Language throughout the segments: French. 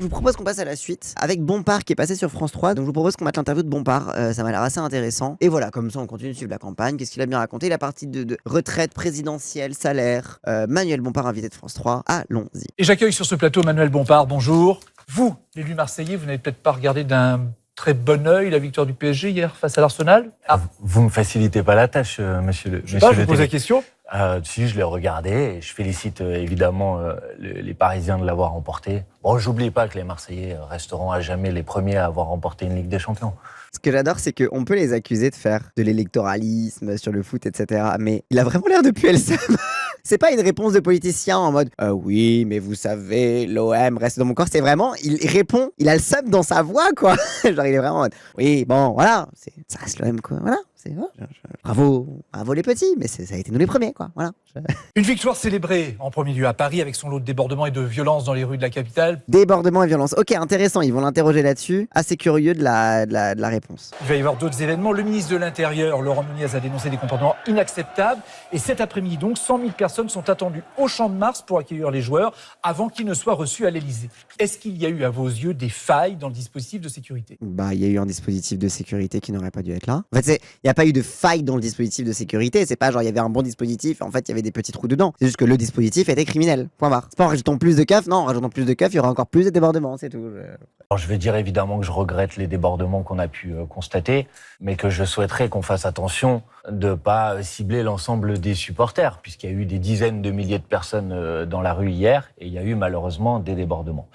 Je vous propose qu'on passe à la suite avec Bompard qui est passé sur France 3. Donc je vous propose qu'on mette l'interview de Bompard. Ça m'a l'air assez intéressant. Et voilà, comme ça on continue de suivre la campagne. Qu'est-ce qu'il a bien raconté? La partie de retraite présidentielle, salaire. Manuel Bompard, invité de France 3. Allons-y. Et j'accueille sur ce plateau Manuel Bompard. Bonjour. Vous, l'élu marseillais, vous n'avez peut-être pas regardé d'un très bon œil la victoire du PSG hier face à l'Arsenal. Vous me facilitez pas la tâche, monsieur le. Je vous pose la question. Si, je l'ai regardé et je félicite évidemment les Parisiens de l'avoir remporté. Bon, j'oublie pas que les Marseillais resteront à jamais les premiers à avoir remporté une Ligue des Champions. Ce que j'adore, c'est qu'on peut les accuser de faire de l'électoralisme sur le foot, etc. Mais il a vraiment l'air de puer le seum. C'est pas une réponse de politicien en mode oui, mais vous savez, l'OM reste dans mon corps. C'est vraiment, il répond, il a le seum dans sa voix, quoi. Genre, il est vraiment en mode oui, bon, voilà, ça reste l'OM, quoi. Voilà. Bravo les petits, mais ça a été nous les premiers, quoi. Voilà. Une victoire célébrée en premier lieu à Paris avec son lot de débordements et de violences dans les rues de la capitale. Débordements et violences. Ok, intéressant, ils vont l'interroger là-dessus. Assez curieux de la réponse. Il va y avoir d'autres événements. Le ministre de l'Intérieur, Laurent Nunez, a dénoncé des comportements inacceptables. Et cet après-midi, donc, 100 000 personnes sont attendues au Champ de Mars pour accueillir les joueurs avant qu'ils ne soient reçus à l'Elysée. Est-ce qu'il y a eu, à vos yeux, des failles dans le dispositif de sécurité? Bah, il y a eu un dispositif de sécurité qui n'aurait pas dû être là. En fait, il n'y a pas eu de faille dans le dispositif de sécurité. C'est pas genre il y avait un bon dispositif et en fait il y avait des petits trous dedans. C'est juste que le dispositif était criminel. Point barre. C'est pas en rajoutant plus de keufs. Non, en rajoutant plus de keufs, il y aura encore plus de débordements. C'est tout. Alors, je vais dire évidemment que je regrette les débordements qu'on a pu constater, mais que je souhaiterais qu'on fasse attention de pas cibler l'ensemble des supporters, puisqu'il y a eu des dizaines de milliers de personnes dans la rue hier, et il y a eu malheureusement des débordements.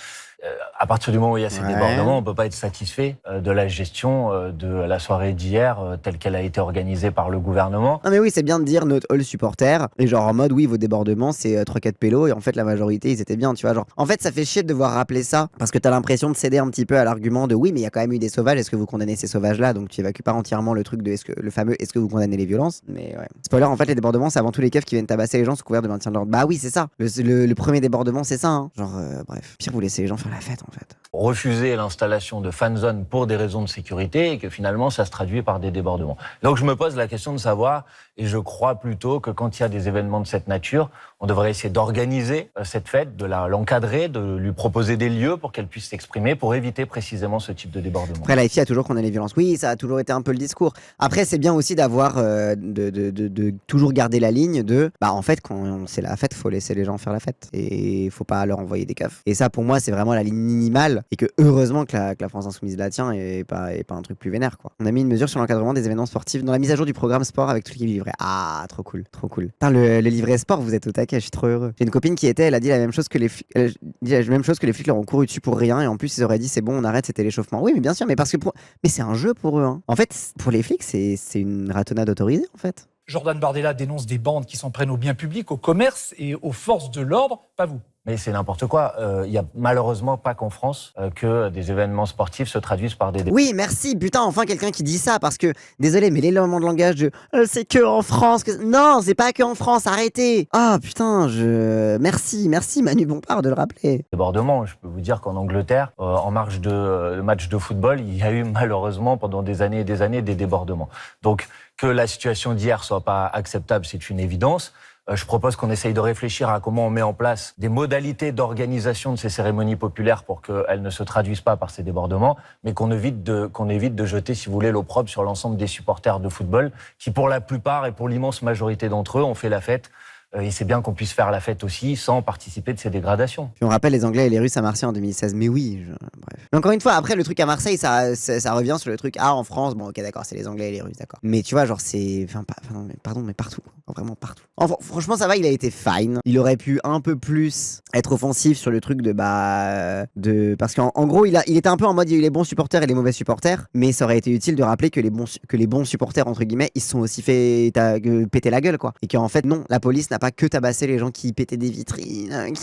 À partir du moment où il y a ces débordements, on ne peut pas être satisfait de la gestion de la soirée d'hier telle qu'elle a été organisée par le gouvernement. Non mais oui, c'est bien de dire notre hall supporter et genre en mode oui, vos débordements c'est 3-4 pélos et en fait la majorité ils étaient bien, tu vois, genre en fait ça fait chier de devoir rappeler ça parce que t'as l'impression de céder un petit peu à l'argument de oui mais il y a quand même eu des sauvages, est-ce que vous condamnez ces sauvages là, donc tu évacues pas entièrement le truc de le fameux est-ce que vous condamnez les violences, mais ouais. Spoiler, en fait les débordements c'est avant tout les keufs qui viennent tabasser les gens sous couvert de maintien de l'ordre. Bah oui c'est ça, le premier débordement c'est ça, hein. Genre bref, pire vous laissez les gens faire la fête en fait. Refuser l'installation de fan zones pour des raisons de sécurité et que finalement ça se traduit par des débordements. Donc je me pose la question de savoir, et je crois plutôt que quand il y a des événements de cette nature, on devrait essayer d'organiser cette fête, de l'encadrer, de lui proposer des lieux pour qu'elle puisse s'exprimer pour éviter précisément ce type de débordement. Après la FI a toujours condamné les violences, oui ça a toujours été un peu le discours. Après c'est bien aussi d'avoir de toujours garder la ligne de bah en fait quand c'est la fête faut laisser les gens faire la fête et faut pas leur envoyer des keufs. Et ça pour moi c'est vraiment la ligne minimale et que heureusement que la France Insoumise la tient et pas un truc plus vénère quoi. On a mis une mesure sur l'encadrement des événements sportifs dans la mise à jour du programme sport avec tout l'équipe livré. Ah trop cool, trop cool. Putain, le livret sport vous êtes au taquet, je suis trop heureux. J'ai une copine qui était, elle a dit la même chose que les flics, leur ont couru dessus pour rien et en plus ils auraient dit c'est bon on arrête, c'était l'échauffement. Oui mais bien sûr mais parce que mais c'est un jeu pour eux hein. En fait pour les flics c'est une ratonnade autorisée en fait. Jordan Bardella dénonce des bandes qui s'en prennent aux biens publics, au commerce et aux forces de l'ordre, pas vous. Mais c'est n'importe quoi. Il y a malheureusement pas qu'en France que des événements sportifs se traduisent par des... Oui, merci. Putain, enfin quelqu'un qui dit ça parce que, désolé, mais l'élément de langage de c'est que en France. Non, c'est pas que en France. Arrêtez. Ah putain, merci Manu Bompard de le rappeler. Débordement. Je peux vous dire qu'en Angleterre, en marge de match de football, il y a eu malheureusement pendant des années et des années des débordements. Donc que la situation d'hier soit pas acceptable, c'est une évidence. Je propose qu'on essaye de réfléchir à comment on met en place des modalités d'organisation de ces cérémonies populaires pour qu'elles ne se traduisent pas par ces débordements, mais qu'on évite de jeter, si vous voulez, l'opprobre sur l'ensemble des supporters de football qui, pour la plupart et pour l'immense majorité d'entre eux, ont fait la fête. Et c'est bien qu'on puisse faire la fête aussi sans participer de ces dégradations. Puis on rappelle les Anglais et les Russes à Marseille en 2016. Mais oui, bref. Mais encore une fois, après le truc à Marseille, ça revient sur le truc en France. Bon, ok, d'accord, c'est les Anglais et les Russes, d'accord. Mais tu vois, genre, c'est. Pardon, mais partout. Vraiment partout. Enfin, franchement, ça va, il a été fine. Il aurait pu un peu plus être offensif sur le truc parce qu'en gros, il était un peu en mode il y a eu les bons supporters et les mauvais supporters. Mais ça aurait été utile de rappeler que les bons supporters, entre guillemets, ils se sont aussi fait péter la gueule, quoi. Et qu'en fait, non, la police n'a pas que tabasser les gens qui pétaient des vitrines,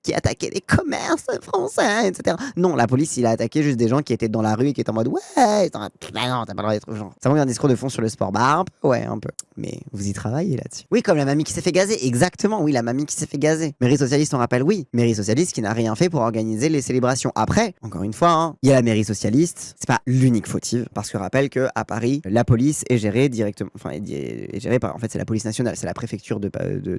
qui attaquaient les commerces français, etc. Non, la police, il a attaqué juste des gens qui étaient dans la rue et qui étaient en mode ouais, bah non, t'as pas le droit d'être genre. Ça manque un discours de fond sur le sport. Bah un peu, ouais, un peu. Mais vous y travaillez là-dessus. Oui, comme la mamie qui s'est fait gazer. Exactement, oui, la mamie qui s'est fait gazer. Mairie socialiste, on rappelle, oui. Mairie socialiste qui n'a rien fait pour organiser les célébrations. Après, encore une fois, hein, il y a la mairie socialiste. C'est pas l'unique fautive, parce que rappelle que à Paris, la police est gérée directement, enfin, est gérée par, en fait, c'est la police nationale, c'est la préfecture de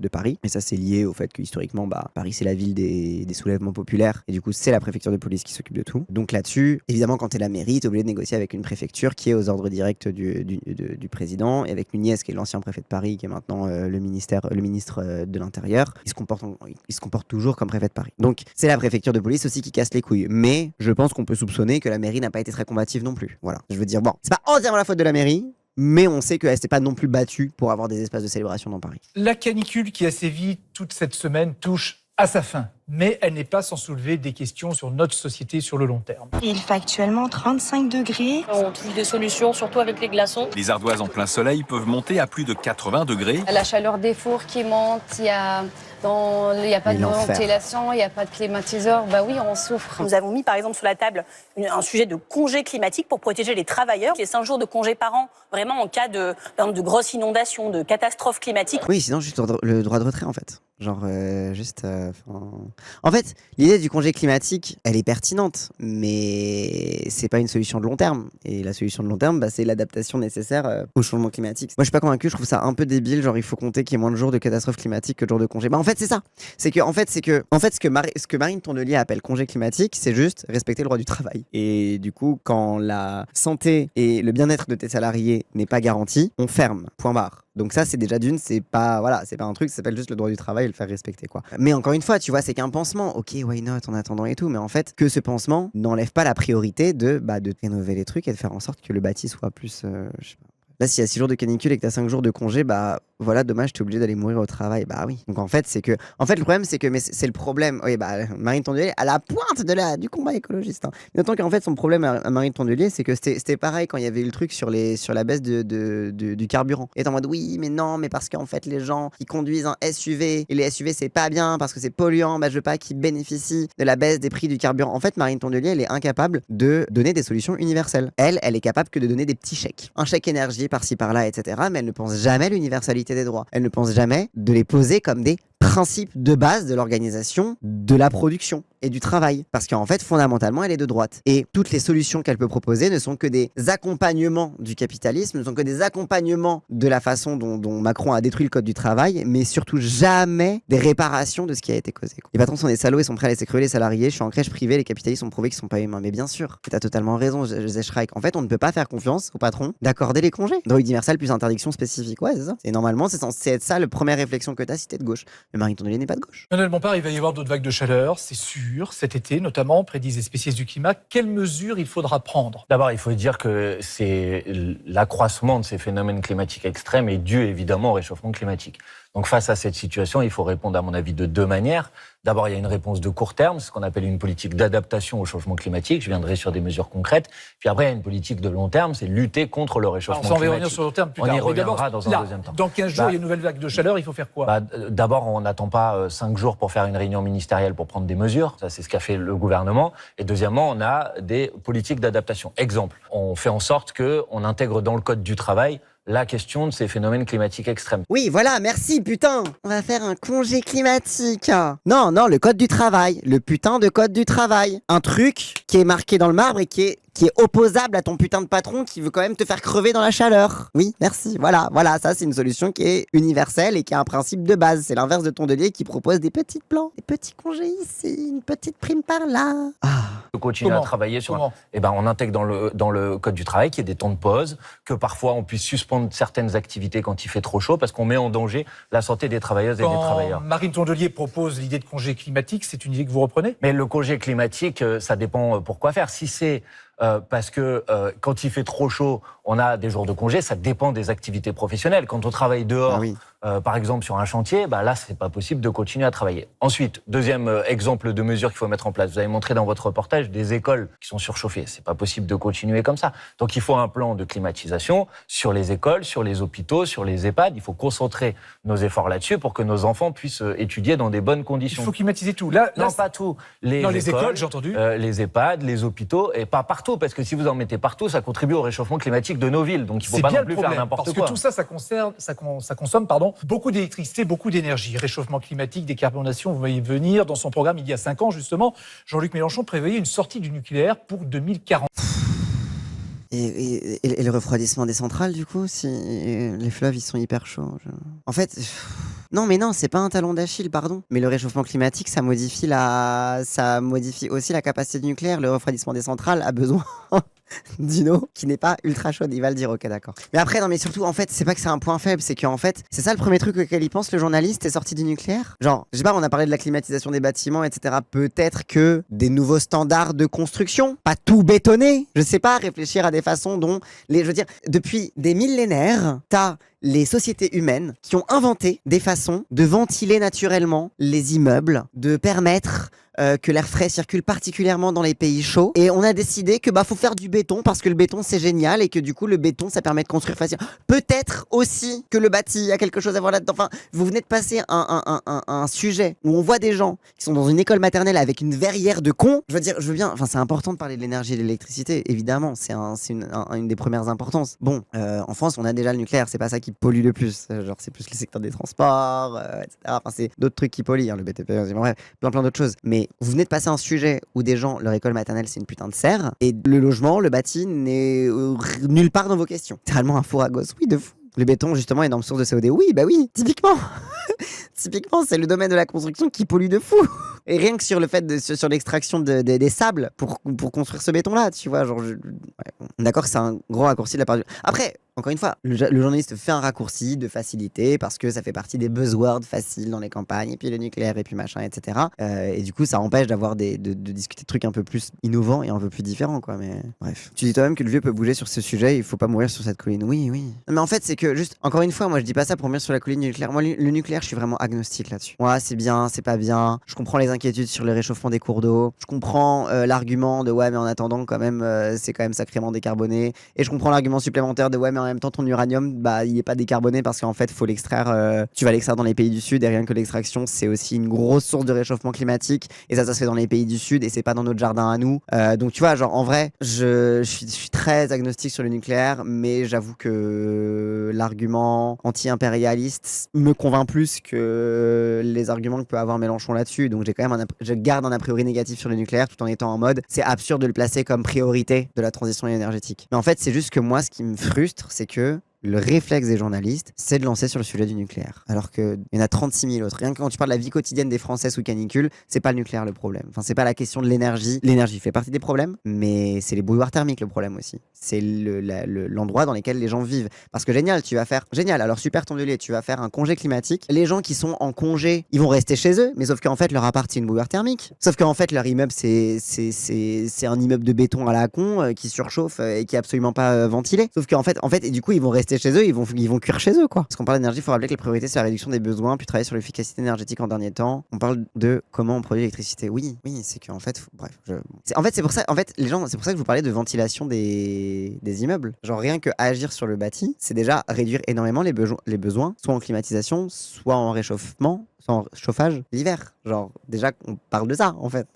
Paris. Et ça, c'est lié au fait que historiquement, Paris, c'est la ville des des soulèvements populaires. Et du coup, c'est la préfecture de police qui s'occupe de tout. Donc là-dessus, évidemment, quand t'es la mairie, t'es obligé de négocier avec une préfecture qui est aux ordres directs du président, et avec Nunez, qui est l'ancien préfet de Paris, qui est maintenant le ministre de l'Intérieur. Il se comporte toujours comme préfet de Paris. Donc c'est la préfecture de police aussi qui casse les couilles. Mais je pense qu'on peut soupçonner que la mairie n'a pas été très combative non plus. Voilà. Je veux dire, bon, c'est pas entièrement la faute de la mairie, mais on sait qu'elle s'est pas non plus battue pour avoir des espaces de célébration dans Paris. La canicule qui a sévi toute cette semaine touche à sa fin. Mais elle n'est pas sans soulever des questions sur notre société sur le long terme. Il fait actuellement 35 degrés. On trouve des solutions, surtout avec les glaçons. Les ardoises en plein soleil peuvent monter à plus de 80 degrés. La chaleur des fours qui monte, il n'y a pas de ventilation, il n'y a pas de climatiseur. Bah oui, on souffre. Nous avons mis par exemple sur la table un sujet de congé climatique pour protéger les travailleurs. Il y a 5 jours de congé par an, vraiment en cas de grosses inondations, de catastrophes climatiques. Oui, sinon juste le droit de retrait en fait. Genre En fait, l'idée du congé climatique, elle est pertinente, mais c'est pas une solution de long terme. Et la solution de long terme, c'est l'adaptation nécessaire au changement climatique. Moi, je suis pas convaincu, je trouve ça un peu débile. Genre, il faut compter qu'il y ait moins de jours de catastrophes climatiques que de jours de congé. En fait, c'est ça. Ce que Marine Tondelier appelle congé climatique, c'est juste respecter le droit du travail. Et du coup, quand la santé et le bien-être de tes salariés n'est pas garanti, on ferme. Point barre. Donc ça, c'est déjà c'est pas un truc, ça s'appelle juste le droit du travail et le faire respecter, quoi. Mais encore une fois, tu vois, c'est qu'un pansement. Ok, why not, en attendant et tout. Mais en fait, que ce pansement n'enlève pas la priorité de rénover les trucs et de faire en sorte que le bâti soit plus, je sais pas. Là, s'il y a 6 jours de canicule et que t'as 5 jours de congé, voilà, dommage, t'es obligé d'aller mourir au travail. Bah oui. Donc en fait, le problème, c'est que, mais c'est le problème. Oui, Marine Tondelier, à la pointe du combat écologiste. Hein. D'autant qu'en fait, son problème à Marine Tondelier, c'est que c'était pareil quand il y avait eu le truc sur la baisse du carburant. Et t'es en mode, oui, mais non, mais parce qu'en fait, les gens qui conduisent un SUV, et les SUV, c'est pas bien parce que c'est polluant, je veux pas qu'ils bénéficient de la baisse des prix du carburant. En fait, Marine Tondelier, elle est incapable de donner des solutions universelles. Elle est capable que de donner des petits chèques. Un chèque énergie par-ci par-là, etc. Mais elle ne pense jamais à l'universalité des droits. Elle ne pense jamais de les poser comme des principes de base de l'organisation de la production et du travail. Parce qu'en fait, fondamentalement, elle est de droite. Et toutes les solutions qu'elle peut proposer ne sont que des accompagnements du capitalisme, ne sont que des accompagnements de la façon dont Macron a détruit le code du travail, mais surtout jamais des réparations de ce qui a été causé. Les patrons sont des salauds et sont prêts à laisser crever les salariés. Je suis en crèche privée, les capitalistes ont prouvé qu'ils sont pas humains. Mais bien sûr, t'as totalement raison, José Schreik. En fait, on ne peut pas faire confiance au patron d'accorder les congés. Droit universel plus interdiction spécifique. Ouais, c'est ça. Et normalement, c'est censé être ça, la première réflexion que t'as si t'es de gauche. Mais Marine Tondelier n'est pas de gauche. Lionel Bompard, il va y avoir d'autres vagues de chaleur, c'est sûr, cet été notamment, prédisent les spécialistes du climat. Quelles mesures il faudra prendre ? D'abord, il faut dire que l'accroissement de ces phénomènes climatiques extrêmes est dû évidemment au réchauffement climatique. Donc face à cette situation, il faut répondre à mon avis de 2 manières. D'abord, il y a une réponse de court terme, ce qu'on appelle une politique d'adaptation au changement climatique. Je viendrai sur des mesures concrètes. Puis après, il y a une politique de long terme, c'est lutter contre le réchauffement climatique. On va revenir sur le long terme plus tard. On y reviendra dans un deuxième temps. Dans 15 jours, il y a une nouvelle vague de chaleur, il faut faire quoi ? D'abord, on n'attend pas 5 jours pour faire une réunion ministérielle pour prendre des mesures. Ça, c'est ce qu'a fait le gouvernement. Et deuxièmement, on a des politiques d'adaptation. Exemple, on fait en sorte qu'on intègre dans le code du travail la question de ces phénomènes climatiques extrêmes. Oui, voilà, merci, putain. On va faire un congé climatique. Non, le code du travail. Le putain de code du travail. Un truc qui est marqué dans le marbre et qui est opposable à ton putain de patron qui veut quand même te faire crever dans la chaleur. Oui, merci. Voilà, ça c'est une solution qui est universelle et qui a un principe de base. C'est l'inverse de Tondelier qui propose des petits plans, des petits congés ici, une petite prime par là. De continuer à travailler sur... on intègre dans le code du travail qu'il y ait des temps de pause, que parfois on puisse suspendre certaines activités quand il fait trop chaud parce qu'on met en danger la santé des travailleuses et des travailleurs. Marine Tondelier propose l'idée de congé climatique, c'est une idée que vous reprenez ? Mais le congé climatique, ça dépend pour quoi faire. Si c'est parce que quand il fait trop chaud, on a des jours de congé, ça dépend des activités professionnelles. Quand on travaille dehors, par exemple sur un chantier, là, c'est pas possible de continuer à travailler. Ensuite, deuxième exemple de mesure qu'il faut mettre en place. Vous avez montré dans votre reportage des écoles qui sont surchauffées. C'est pas possible de continuer comme ça. Donc il faut un plan de climatisation sur les écoles, sur les hôpitaux, sur les EHPAD. Il faut concentrer nos efforts là-dessus pour que nos enfants puissent étudier dans des bonnes conditions. Il faut climatiser tout. Non, pas tout. Les écoles, j'ai entendu. Les EHPAD, les hôpitaux, et pas partout, parce que si vous en mettez partout, ça contribue au réchauffement climatique de nos villes. Donc il ne faut pas non plus faire n'importe quoi. Parce que tout ça, ça consomme beaucoup d'électricité, beaucoup d'énergie. Réchauffement climatique, décarbonation, vous voyez venir. Dans son programme, il y a 5 ans, justement, Jean-Luc Mélenchon prévoyait une sortie du nucléaire pour 2040. Et le refroidissement des centrales, du coup, si les fleuves, ils sont hyper chauds. En fait, Non, mais non, c'est pas un talon d'Achille, pardon. Mais le réchauffement climatique, ça modifie aussi la capacité du nucléaire. Le refroidissement des centrales a besoin d'une eau qui n'est pas ultra chaude. Il va le dire, ok, d'accord. Mais après, non, mais surtout, en fait, c'est pas que c'est un point faible, c'est qu'en fait, c'est ça le premier truc auquel il pense, le journaliste, est sorti du nucléaire. Genre, je sais pas, on a parlé de la climatisation des bâtiments, etc. Peut-être que des nouveaux standards de construction, pas tout bétonner. Je sais pas, réfléchir à des façons dont je veux dire, depuis des millénaires, t'as les sociétés humaines qui ont inventé des façons de ventiler naturellement les immeubles, de permettre que l'air frais circule particulièrement dans les pays chauds. Et on a décidé que faut faire du béton parce que le béton c'est génial et que du coup le béton ça permet de construire facilement. Peut-être aussi que le bâti a quelque chose à voir là-dedans. Enfin, vous venez de passer un sujet où on voit des gens qui sont dans une école maternelle avec une verrière de cons. Je veux bien, enfin c'est important de parler de l'énergie et de l'électricité, évidemment, c'est une des premières importances. Bon, en France on a déjà le nucléaire, c'est pas ça qui pollue le plus. Genre c'est plus le secteur des transports, etc. Enfin c'est d'autres trucs qui polluent, le BTP, bref, plein d'autres choses. Mais vous venez de passer un sujet où des gens, leur école maternelle, c'est une putain de serre, et le logement, le bâti, n'est nulle part dans vos questions. Littéralement un four à gosse, oui, de fou. Le béton, justement, énorme source de CO2. Oui, typiquement. Typiquement, c'est le domaine de la construction qui pollue de fou. Et rien que sur le fait sur l'extraction des sables pour construire ce béton-là, tu vois, genre... D'accord que c'est un gros raccourci de la part du... Après, encore une fois, le journaliste fait un raccourci de facilité parce que ça fait partie des buzzwords faciles dans les campagnes, et puis le nucléaire, et puis machin, etc. Et du coup, ça empêche d'avoir de discuter de trucs un peu plus innovants et un peu plus différents, quoi. Mais bref. Tu dis toi-même que le vieux peut bouger sur ce sujet, il faut pas mourir sur cette colline. Oui. Non, mais en fait, c'est que juste, encore une fois, moi je dis pas ça pour mourir sur la colline du nucléaire. Moi, le nucléaire, je suis vraiment agnostique là-dessus. Moi, c'est bien, c'est pas bien. Je comprends les inquiétudes sur le réchauffement des cours d'eau. Je comprends l'argument de ouais, mais en attendant, quand même, c'est quand même sacrément décarboné. Et je comprends l'argument supplémentaire de ouais, mais en même temps, ton uranium, il est pas décarboné parce qu'en fait, faut l'extraire. Tu vas l'extraire dans les pays du Sud, et rien que l'extraction, c'est aussi une grosse source de réchauffement climatique. Et ça se fait dans les pays du Sud, et c'est pas dans notre jardin à nous. Donc tu vois, genre en vrai, je suis très agnostique sur le nucléaire, mais j'avoue que l'argument anti-impérialiste me convainc plus que les arguments que peut avoir Mélenchon là-dessus. Donc j'ai quand même je garde un a priori négatif sur le nucléaire tout en étant en mode c'est absurde de le placer comme priorité de la transition énergétique. Mais en fait, c'est juste que moi, ce qui me frustre, c'est que le réflexe des journalistes, c'est de lancer sur le sujet du nucléaire. Alors qu'il y en a 36 000 autres. Rien que quand tu parles de la vie quotidienne des Français sous canicule, c'est pas le nucléaire le problème. Enfin, c'est pas la question de l'énergie. L'énergie fait partie des problèmes, mais c'est les bouilloires thermiques le problème aussi. C'est l'endroit dans lequel les gens vivent. Parce que génial, alors super tondelier, tu vas faire un congé climatique. Les gens qui sont en congé, ils vont rester chez eux, mais sauf qu'en fait, leur appart, c'est une bouilloire thermique. Sauf qu'en fait, leur immeuble, c'est un immeuble de béton à la con qui surchauffe et qui est absolument pas ventilé. Sauf qu'en fait, et du coup, ils vont rester chez eux, ils vont cuire chez eux, quoi. Parce qu'on parle d'énergie, il faut rappeler que la priorité, c'est la réduction des besoins, puis travailler sur l'efficacité énergétique en dernier temps. On parle de comment on produit l'électricité. Oui, c'est qu'en fait, c'est pour ça, les gens, c'est pour ça que je vous parlais de ventilation des immeubles. Genre, rien que agir sur le bâti, c'est déjà réduire énormément les besoins, soit en climatisation, soit en réchauffement, soit en chauffage l'hiver. Genre, déjà, on parle de ça, en fait.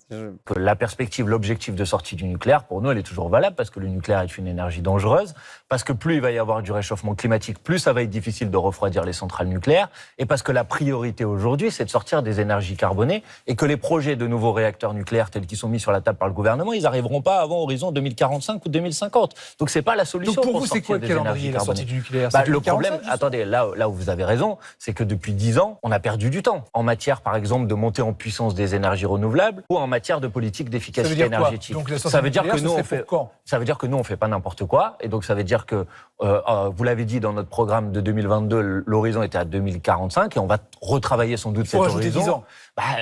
La perspective, l'objectif de sortie du nucléaire, pour nous, elle est toujours valable parce que le nucléaire est une énergie dangereuse, parce que plus il va y avoir du réchauffement climatique, plus ça va être difficile de refroidir les centrales nucléaires, et parce que la priorité aujourd'hui, c'est de sortir des énergies carbonées, et que les projets de nouveaux réacteurs nucléaires tels qu'ils sont mis sur la table par le gouvernement, ils n'arriveront pas avant horizon 2045 ou 2050. Donc c'est pas la solution. Donc pour vous, c'est quoi le calendrier, la sortie du nucléaire? Le problème, attendez, là où vous avez raison, c'est que depuis 10 ans, on a perdu du temps. En matière, par exemple, de montée en puissance des énergies renouvelables, ou en matière de politique d'efficacité énergétique. Donc ça veut dire que nous, on fait pas n'importe quoi, et donc ça veut dire que, vous l'avez dit dans notre programme de 2022, l'horizon était à 2045, et on va retravailler sans doute cet horizon. 10 ans.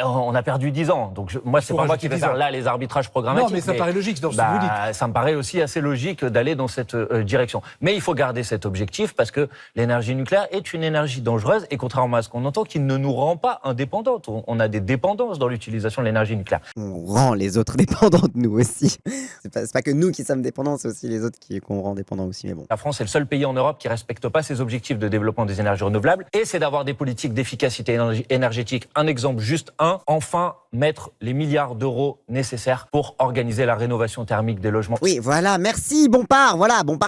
On a perdu 10 ans. Donc moi, c'est pas moi qui vais faire là les arbitrages programmatiques. Non, mais ça paraît logique dans ce que vous dites. Ça me paraît aussi assez logique d'aller dans cette direction. Mais il faut garder cet objectif parce que l'énergie nucléaire est une énergie dangereuse, et contrairement à ce qu'on entend, qui ne nous rend pas indépendantes. On a des dépendances dans l'utilisation de l'énergie nucléaire. On rend les autres dépendantes, nous aussi. C'est pas que nous qui sommes dépendants, c'est aussi les autres qu'on rend dépendants aussi. Mais bon. La France est le seul pays en Europe qui respecte pas ses objectifs de développement des énergies renouvelables, et c'est d'avoir des politiques d'efficacité énergétique. Un exemple, juste un, enfin mettre les milliards d'euros nécessaires pour organiser la rénovation thermique des logements. Oui, voilà, merci Bompard,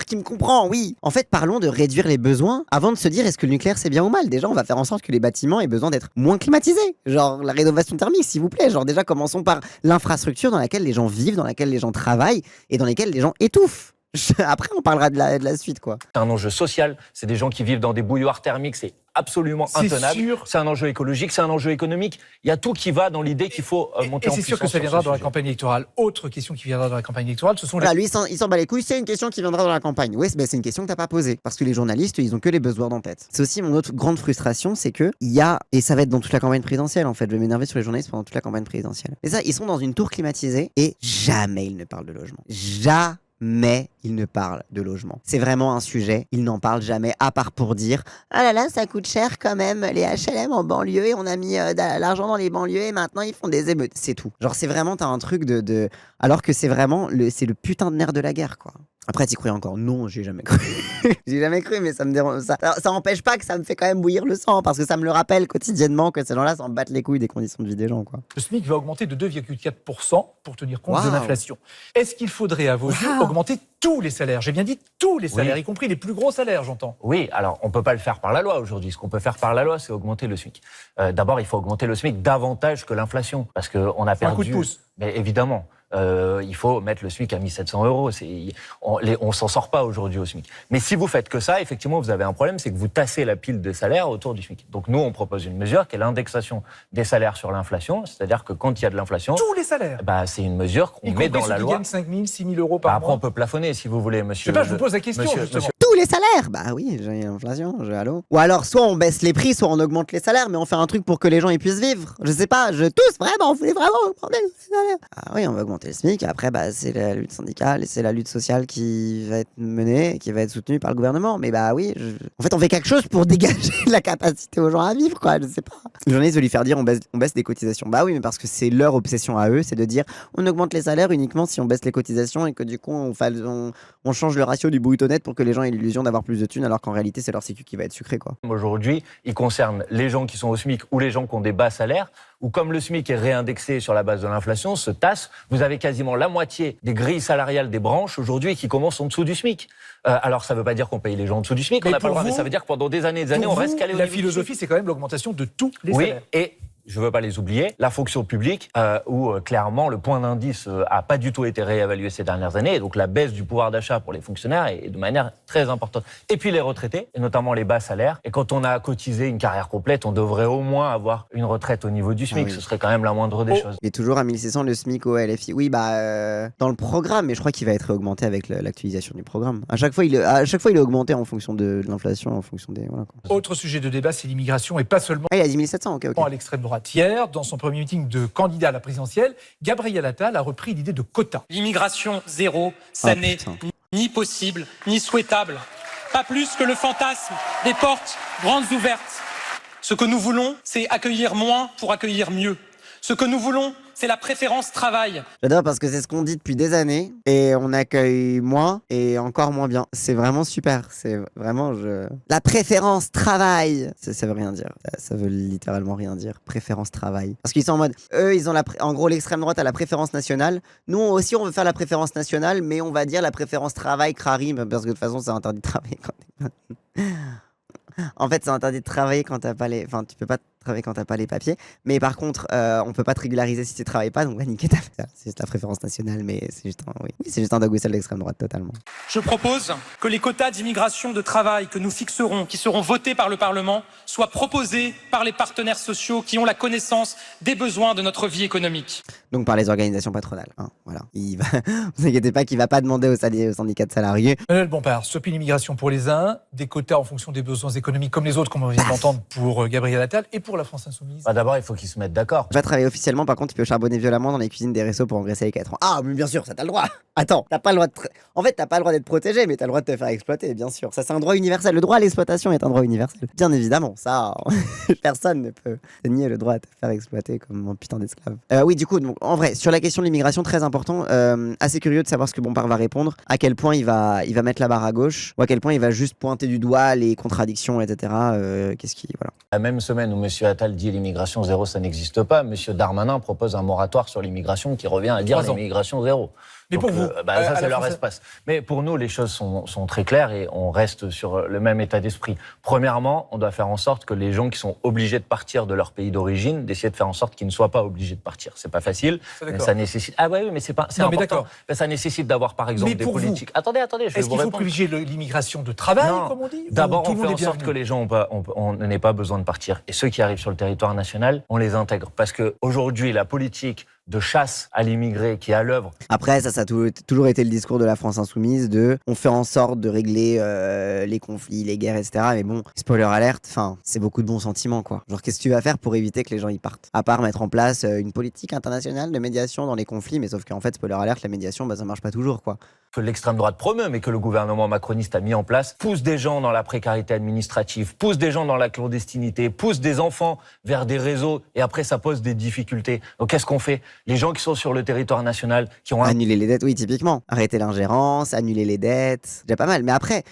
qui me comprend, oui. En fait, parlons de réduire les besoins avant de se dire est-ce que le nucléaire c'est bien ou mal. Déjà, on va faire en sorte que les bâtiments aient besoin d'être moins climatisés. Genre la rénovation thermique, s'il vous plaît. Genre déjà, commençons par l'infrastructure dans laquelle les gens vivent, dans laquelle les gens travaillent et dans laquelle les gens étouffent. Après, on parlera de la suite, quoi. C'est un enjeu social, c'est des gens qui vivent dans des bouilloires thermiques, c'est absolument intenable. C'est un enjeu écologique, c'est un enjeu économique. Il y a tout qui va dans l'idée qu'il faut monter en puissance. Et c'est sûr que ça viendra dans la campagne électorale. Autre question qui viendra dans la campagne électorale, ce sont lui, il s'en bat les couilles, c'est une question qui viendra dans la campagne. Oui, c'est une question que t'as pas posée. Parce que les journalistes, ils ont que les buzzwords en tête. C'est aussi mon autre grande frustration, c'est que il y a, et ça va être dans toute la campagne présidentielle en fait, je vais m'énerver sur les journalistes pendant toute la campagne présidentielle. Et ça, ils sont dans une tour climatisée et jamais ils ne parlent de logement. Mais il ne parle de logement. C'est vraiment un sujet, il n'en parle jamais, à part pour dire « Ah là là, ça coûte cher quand même, les HLM en banlieue, et on a mis l'argent dans les banlieues, et maintenant ils font des émeutes. » C'est tout. Genre, c'est vraiment, t'as un truc de... Alors que c'est vraiment, c'est le putain de nerf de la guerre, quoi. Après, t'y crois encore? Non, j'ai jamais cru. J'ai jamais cru, mais ça me dérange. Ça empêche pas que ça me fait quand même bouillir le sang, parce que ça me le rappelle quotidiennement que ces gens-là s'en battent les couilles des conditions de vie des gens, quoi. Le SMIC va augmenter de 2,4% pour tenir compte de l'inflation. Est-ce qu'il faudrait, à vos yeux, augmenter tous les salaires? J'ai bien dit tous les salaires, y compris les plus gros salaires, j'entends. Oui, alors on peut pas le faire par la loi aujourd'hui. Ce qu'on peut faire par la loi, c'est augmenter le SMIC. D'abord, il faut augmenter le SMIC davantage que l'inflation, parce qu'on a perdu... Un coup de pouce. Mais évidemment. Il faut mettre le SMIC à 1 700 €. On s'en sort pas aujourd'hui au SMIC. Mais si vous faites que ça, effectivement, vous avez un problème, c'est que vous tassez la pile de salaires autour du SMIC. Donc nous, on propose une mesure qui est l'indexation des salaires sur l'inflation. C'est-à-dire que quand il y a de l'inflation... Tous les salaires. C'est une mesure qu'on met dans la loi. Qui gagne 5 000, 6 000 euros par mois. Après, on peut plafonner, si vous voulez, monsieur... Je sais pas, je vous pose la question, justement. Tous les salaires. Bah oui, j'ai l'inflation, allô. Ou alors, soit on baisse les prix, soit on augmente les salaires, mais on fait un truc pour que les gens ils puissent vivre. Je sais pas, tous, vraiment, on voulait vraiment augmenter les salaires. Ah oui, on va augmenter le SMIC, après, c'est la lutte syndicale et c'est la lutte sociale qui va être menée, qui va être soutenue par le gouvernement. Mais bah oui, en fait, on fait quelque chose pour dégager la capacité aux gens à vivre, quoi, je sais pas. Le journaliste veut lui faire dire on baisse des cotisations. Bah oui, mais parce que c'est leur obsession à eux, c'est de dire on augmente les salaires uniquement si on baisse les cotisations et que du coup, on change le ratio du brut au net pour que les gens aient l'illusion d'avoir plus de thunes, alors qu'en réalité, c'est leur sécu qui va être sucré, quoi. Aujourd'hui, il concerne les gens qui sont au SMIC ou les gens qui ont des bas salaires, ou comme le SMIC est réindexé sur la base de l'inflation, se tasse, vous avez quasiment la moitié des grilles salariales des branches aujourd'hui qui commencent en dessous du SMIC. Alors ça ne veut pas dire qu'on paye les gens en dessous du SMIC, on n'a pas le droit, mais ça veut dire que pendant des années et des années, on reste calé au niveau du SMIC. La philosophie, c'est quand même l'augmentation de tous les salaires. Et je ne veux pas les oublier, la fonction publique, où clairement le point d'indice n'a pas du tout été réévalué ces dernières années, et donc la baisse du pouvoir d'achat pour les fonctionnaires est de manière très importante. Et puis les retraités, et notamment les bas salaires, et quand on a cotisé une carrière complète, on devrait au moins avoir une retraite au niveau du SMIC, ce serait quand même la moindre des choses. Il est toujours à 1600 le SMIC au LFI. Oui, dans le programme, mais je crois qu'il va être augmenté avec l'actualisation du programme. À chaque fois, il est augmenté en fonction de l'inflation, en fonction des... Voilà, quoi. Autre sujet de débat, c'est l'immigration, et pas seulement... Ah, il a dit 1700, ok. À l'extrême droite. Hier, dans son premier meeting de candidat à la présidentielle, Gabriel Attal a repris l'idée de quotas. L'immigration zéro, ça n'est ni possible, ni souhaitable. Pas plus que le fantasme des portes grandes ouvertes. Ce que nous voulons, c'est accueillir moins pour accueillir mieux. Ce que nous voulons, c'est la préférence travail. J'adore parce que c'est ce qu'on dit depuis des années et on accueille moins et encore moins bien. C'est vraiment super. C'est vraiment la préférence travail. Ça veut rien dire. Ça veut littéralement rien dire. Préférence travail. Parce qu'ils sont en mode, eux, ils ont en gros l'extrême droite a la préférence nationale. Nous aussi, on veut faire la préférence nationale, mais on va dire la préférence travail, crari, parce que de toute façon, c'est interdit de travailler quand En fait, c'est interdit de travailler quand t'as pas les... Enfin, tu peux pas travailler quand t'as pas les papiers. Mais par contre, on peut pas te régulariser si tu travailles pas, donc va niquer ta... C'est juste la préférence nationale, mais c'est juste c'est juste un dogoussel d'extrême droite, totalement. Je propose que les quotas d'immigration de travail que nous fixerons, qui seront votés par le Parlement, soient proposés par les partenaires sociaux qui ont la connaissance des besoins de notre vie économique. Donc par les organisations patronales. Hein, voilà. Vous inquiétez pas qu'il va pas demander aux syndicats de salariés. Manuel Bompard, stopper l'immigration pour les uns, des quotas en fonction des besoins économiques comme les autres, comme on vient d'entendre pour Gabriel Attal, et pour la France Insoumise. D'abord, il faut qu'ils se mettent d'accord. Il va travailler officiellement, par contre, il peut charbonner violemment dans les cuisines des restos pour engraisser les 4 ans. Ah, mais bien sûr, ça t'as le droit. Attends, t'as pas le droit En fait, t'as pas le droit d'être protégé, mais t'as le droit de te faire exploiter, bien sûr. Ça, c'est un droit universel. Le droit à l'exploitation est un droit universel. Bien évidemment, ça, personne ne peut nier le droit à te faire exploiter comme un putain d'esclave. Oui, du coup, donc, en vrai, sur la question de l'immigration, très important, assez curieux de savoir ce que Bompard va répondre, à quel point il va mettre la barre à gauche, ou à quel point il va juste pointer du doigt les contradictions, etc. Voilà. La même semaine où M. Attal dit l'immigration zéro, ça n'existe pas, M. Darmanin propose un moratoire sur l'immigration qui revient à dire l'immigration zéro. Mais Donc, pour vous, ça c'est leur espace. Mais pour nous, les choses sont très claires et on reste sur le même état d'esprit. Premièrement, on doit faire en sorte que les gens qui sont obligés de partir de leur pays d'origine, d'essayer de faire en sorte qu'ils ne soient pas obligés de partir. C'est pas facile, mais ça nécessite. Ah oui, mais c'est important. Mais ça nécessite d'avoir, par exemple, des politiques. Attendez, je vais vous répondre. Est-ce qu'il faut privilégier l'immigration de travail, comme on dit? D'abord, on fait en sorte que les gens n'aient pas besoin de partir. Et ceux qui arrivent sur le territoire national, on les intègre. Parce qu'aujourd'hui, la politique de chasse à l'immigré qui est à l'œuvre. Après, ça a toujours été le discours de la France insoumise de on fait en sorte de régler les conflits, les guerres, etc. Mais bon, spoiler alerte, c'est beaucoup de bons sentiments, quoi. Genre, qu'est-ce que tu vas faire pour éviter que les gens y partent? À part mettre en place une politique internationale de médiation dans les conflits, mais sauf qu'en fait, spoiler alerte, la médiation, ça marche pas toujours, quoi. Que l'extrême droite promeut, mais que le gouvernement macroniste a mis en place, pousse des gens dans la précarité administrative, pousse des gens dans la clandestinité, pousse des enfants vers des réseaux, et après ça pose des difficultés. Donc qu'est-ce qu'on fait? Les gens qui sont sur le territoire national, qui ont... Annuler les dettes, oui, typiquement. Arrêter l'ingérence, annuler les dettes, c'est déjà pas mal. Mais après,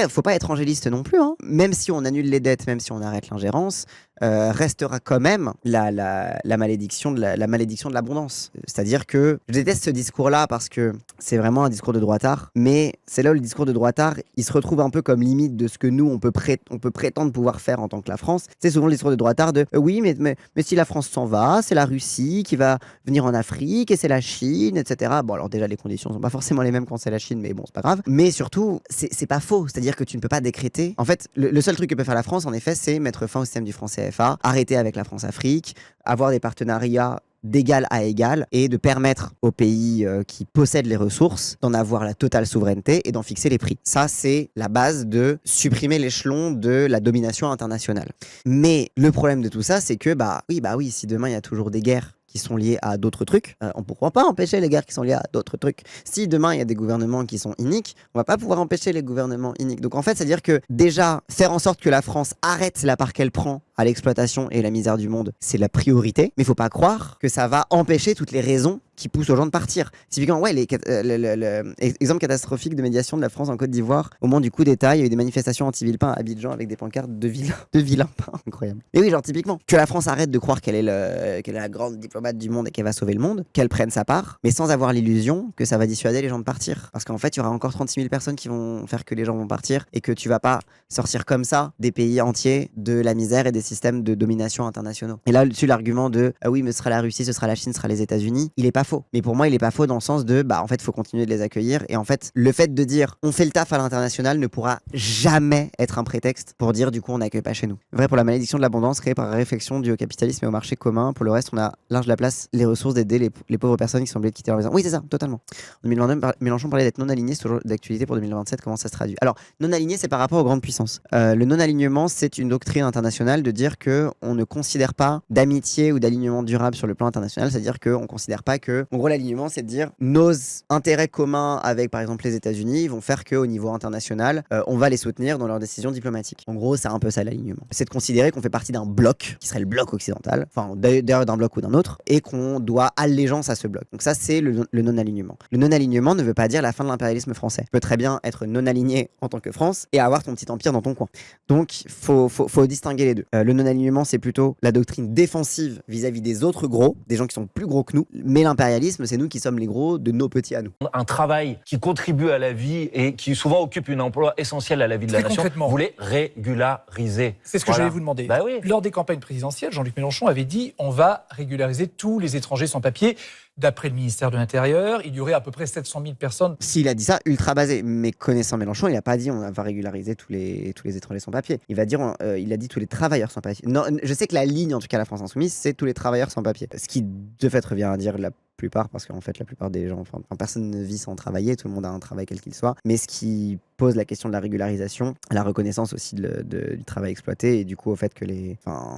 faut pas être angéliste non plus, hein. Même si on annule les dettes, même si on arrête l'ingérence, restera quand même la malédiction de l'abondance. C'est-à-dire que je déteste ce discours-là parce que c'est vraiment un discours de droitard, mais c'est là où le discours de droitard, il se retrouve un peu comme limite de ce que nous, on peut prétendre pouvoir faire en tant que la France. C'est souvent le discours de droitard de oui, mais si la France s'en va, c'est la Russie qui va venir en Afrique et c'est la Chine, etc. Bon, alors déjà, les conditions sont pas forcément les mêmes quand c'est la Chine, mais bon, c'est pas grave. Mais surtout, c'est pas faux. C'est-à-dire que tu ne peux pas décréter. En fait, le seul truc que peut faire la France, en effet, c'est mettre fin au système du franc CFA, arrêter avec la France-Afrique, avoir des partenariats d'égal à égal et de permettre aux pays qui possèdent les ressources d'en avoir la totale souveraineté et d'en fixer les prix. Ça, c'est la base de supprimer l'échelon de la domination internationale. Mais le problème de tout ça, c'est que, oui, si demain il y a toujours des guerres qui sont liés à d'autres trucs, on ne pourra pas empêcher les guerres qui sont liées à d'autres trucs. Si demain il y a des gouvernements qui sont iniques, on va pas pouvoir empêcher les gouvernements iniques. Donc en fait, c'est-à-dire que déjà, faire en sorte que la France arrête la part qu'elle prend à l'exploitation et la misère du monde, c'est la priorité. Mais il faut pas croire que ça va empêcher toutes les raisons qui poussent aux gens de partir. Typiquement, exemple catastrophique de médiation de la France en Côte d'Ivoire, au moment du coup d'État, il y a eu des manifestations anti-Villepin à Abidjan avec des pancartes de Villepin, incroyable. Et oui, genre typiquement, que la France arrête de croire qu'elle est la grande diplomate du monde et qu'elle va sauver le monde, qu'elle prenne sa part, mais sans avoir l'illusion que ça va dissuader les gens de partir. Parce qu'en fait, il y aura encore 36 000 personnes qui vont faire que les gens vont partir et que tu vas pas sortir comme ça des pays entiers de la misère et des systèmes de domination internationaux. Et là-dessus, l'argument de ah oui, mais ce sera la Russie, ce sera la Chine, ce sera les États-Unis, il est pas faux. Mais pour moi, il est pas faux dans le sens de en fait, faut continuer de les accueillir. Et en fait, le fait de dire on fait le taf à l'international ne pourra jamais être un prétexte pour dire du coup on n'accueille pas chez nous. Vrai pour la malédiction de l'abondance créée par la réflexion due au capitalisme et au marché commun. Pour le reste, on a large la place, les ressources d'aider les pauvres personnes qui sont obligées de quitter leur maison. Oui, c'est ça, totalement. En 2022, Mélenchon parlait d'être non aligné, c'est toujours d'actualité pour 2027. Comment ça se traduit? Alors, non aligné, c'est par rapport aux grandes puissances. Le non-alignement, c'est une doctrine internationale de dire que on ne considère pas d'amitié ou d'alignement durable sur le plan international, c'est-à-dire qu'on considère pas que, en gros, l'alignement, c'est de dire nos intérêts communs avec, par exemple, les États-Unis vont faire qu'au niveau international, on va les soutenir dans leurs décisions diplomatiques. En gros, c'est un peu ça l'alignement. C'est de considérer qu'on fait partie d'un bloc qui serait le bloc occidental, enfin d'ailleurs d'un bloc ou d'un autre, et qu'on doit allégeance à ce bloc. Donc ça, c'est le non-alignement. Le non-alignement ne veut pas dire la fin de l'impérialisme français. Tu peux très bien être non-aligné en tant que France et avoir ton petit empire dans ton coin. Donc, faut distinguer les deux. Le non-alignement, c'est plutôt la doctrine défensive vis-à-vis des autres gros, des gens qui sont plus gros que nous. Mais l'impérialisme, c'est nous qui sommes les gros de nos petits à nous. Un travail qui contribue à la vie et qui souvent occupe un emploi essentiel à la vie de la nation, vous voulez régulariser. C'est ce que j'allais vous demander. Bah oui. Lors des campagnes présidentielles, Jean-Luc Mélenchon avait dit on va régulariser tous les étrangers sans papier. D'après le ministère de l'Intérieur, il y aurait à peu près 700 000 personnes. S'il a dit ça, ultra basé. Mais connaissant Mélenchon, il n'a pas dit on va régulariser tous les étrangers sans papier. Il a dit tous les travailleurs sans papier. Non, je sais que la ligne, en tout cas la France Insoumise, c'est tous les travailleurs sans papier. Ce qui, de fait, revient à dire la plupart, parce qu'en fait, la plupart des gens, personne ne vit sans travailler, tout le monde a un travail quel qu'il soit. Mais ce qui pose la question de la régularisation, la reconnaissance aussi du travail exploité et du coup au fait que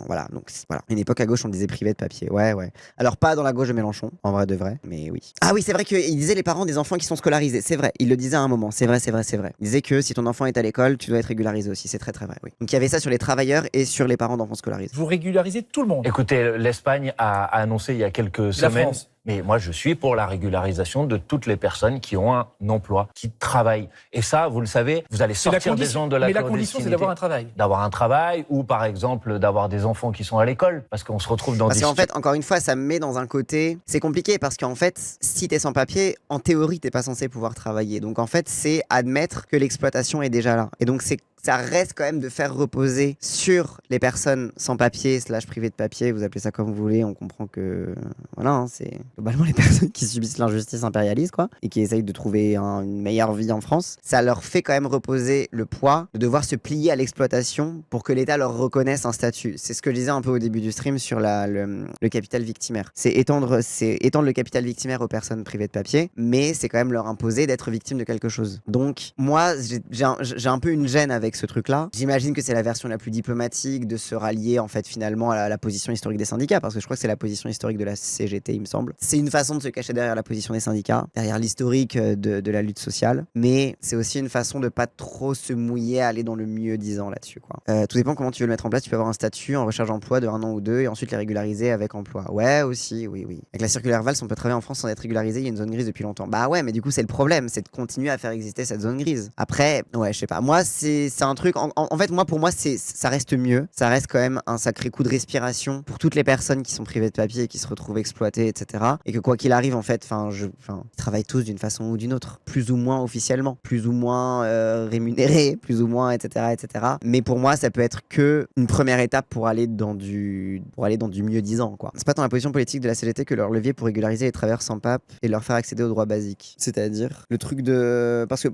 voilà. Donc voilà. Une époque à gauche, on disait privé de papier. Ouais. Alors pas dans la gauche de Mélenchon, en vrai de vrai, mais oui. Ah oui, c'est vrai qu'il disait les parents des enfants qui sont scolarisés. C'est vrai, il le disait à un moment. C'est vrai. Il disait que si ton enfant est à l'école, tu dois être régularisé aussi. C'est très très vrai, oui. Donc il y avait ça sur les travailleurs et sur les parents d'enfants scolarisés. Vous régularisez tout le monde. Écoutez, l'Espagne a annoncé il y a quelques semaines. Mais moi, je suis pour la régularisation de toutes les personnes qui ont un emploi, qui travaillent. Et ça, vous le savez, vous allez sortir des gens de la clandestinité. Mais la condition, c'est d'avoir un travail. D'avoir un travail ou, par exemple, d'avoir des enfants qui sont à l'école. Parce qu'on se retrouve dans Parce qu'en fait, encore une fois, ça me met dans un côté... C'est compliqué parce qu'en fait, si t'es sans papier, en théorie, t'es pas censé pouvoir travailler. Donc en fait, c'est admettre que l'exploitation est déjà là. Et donc ça reste quand même de faire reposer sur les personnes sans papier / privées de papier, vous appelez ça comme vous voulez, on comprend que voilà, hein, c'est globalement les personnes qui subissent l'injustice impérialiste quoi, et qui essayent de trouver une meilleure vie en France. Ça leur fait quand même reposer le poids de devoir se plier à l'exploitation pour que l'État leur reconnaisse un statut. C'est ce que je disais un peu au début du stream sur le capital victimaire. C'est étendre le capital victimaire aux personnes privées de papier, mais c'est quand même leur imposer d'être victime de quelque chose. Donc moi, j'ai un peu une gêne avec ce truc-là. J'imagine que c'est la version la plus diplomatique de se rallier en fait finalement à la position historique des syndicats, parce que je crois que c'est la position historique de la CGT, il me semble. C'est une façon de se cacher derrière la position des syndicats, derrière l'historique de la lutte sociale, mais c'est aussi une façon de pas trop se mouiller, aller dans le mieux-disant là-dessus, quoi. Tout dépend comment tu veux le mettre en place. Tu peux avoir un statut en recherche d'emploi de 1 an ou 2 et ensuite les régulariser avec emploi. Ouais, aussi, oui. Avec la circulaire Valls, on peut travailler en France sans être régularisé, il y a une zone grise depuis longtemps. Bah ouais, mais du coup, c'est le problème, c'est de continuer à faire exister cette zone grise. Après, ouais, je sais pas. Moi, c'est un truc. En fait, pour moi, ça reste mieux. Ça reste quand même un sacré coup de respiration pour toutes les personnes qui sont privées de papier et qui se retrouvent exploitées, etc. Et que quoi qu'il arrive, en fait, ils travaillent tous d'une façon ou d'une autre, plus ou moins officiellement, plus ou moins rémunérés, plus ou moins, etc., etc. Mais pour moi, ça peut être que une première étape pour aller dans du mieux-disant, quoi. C'est pas tant la position politique de la CGT que leur levier pour régulariser les travailleurs sans pape et leur faire accéder aux droits basiques. C'est-à-dire le truc de... Parce que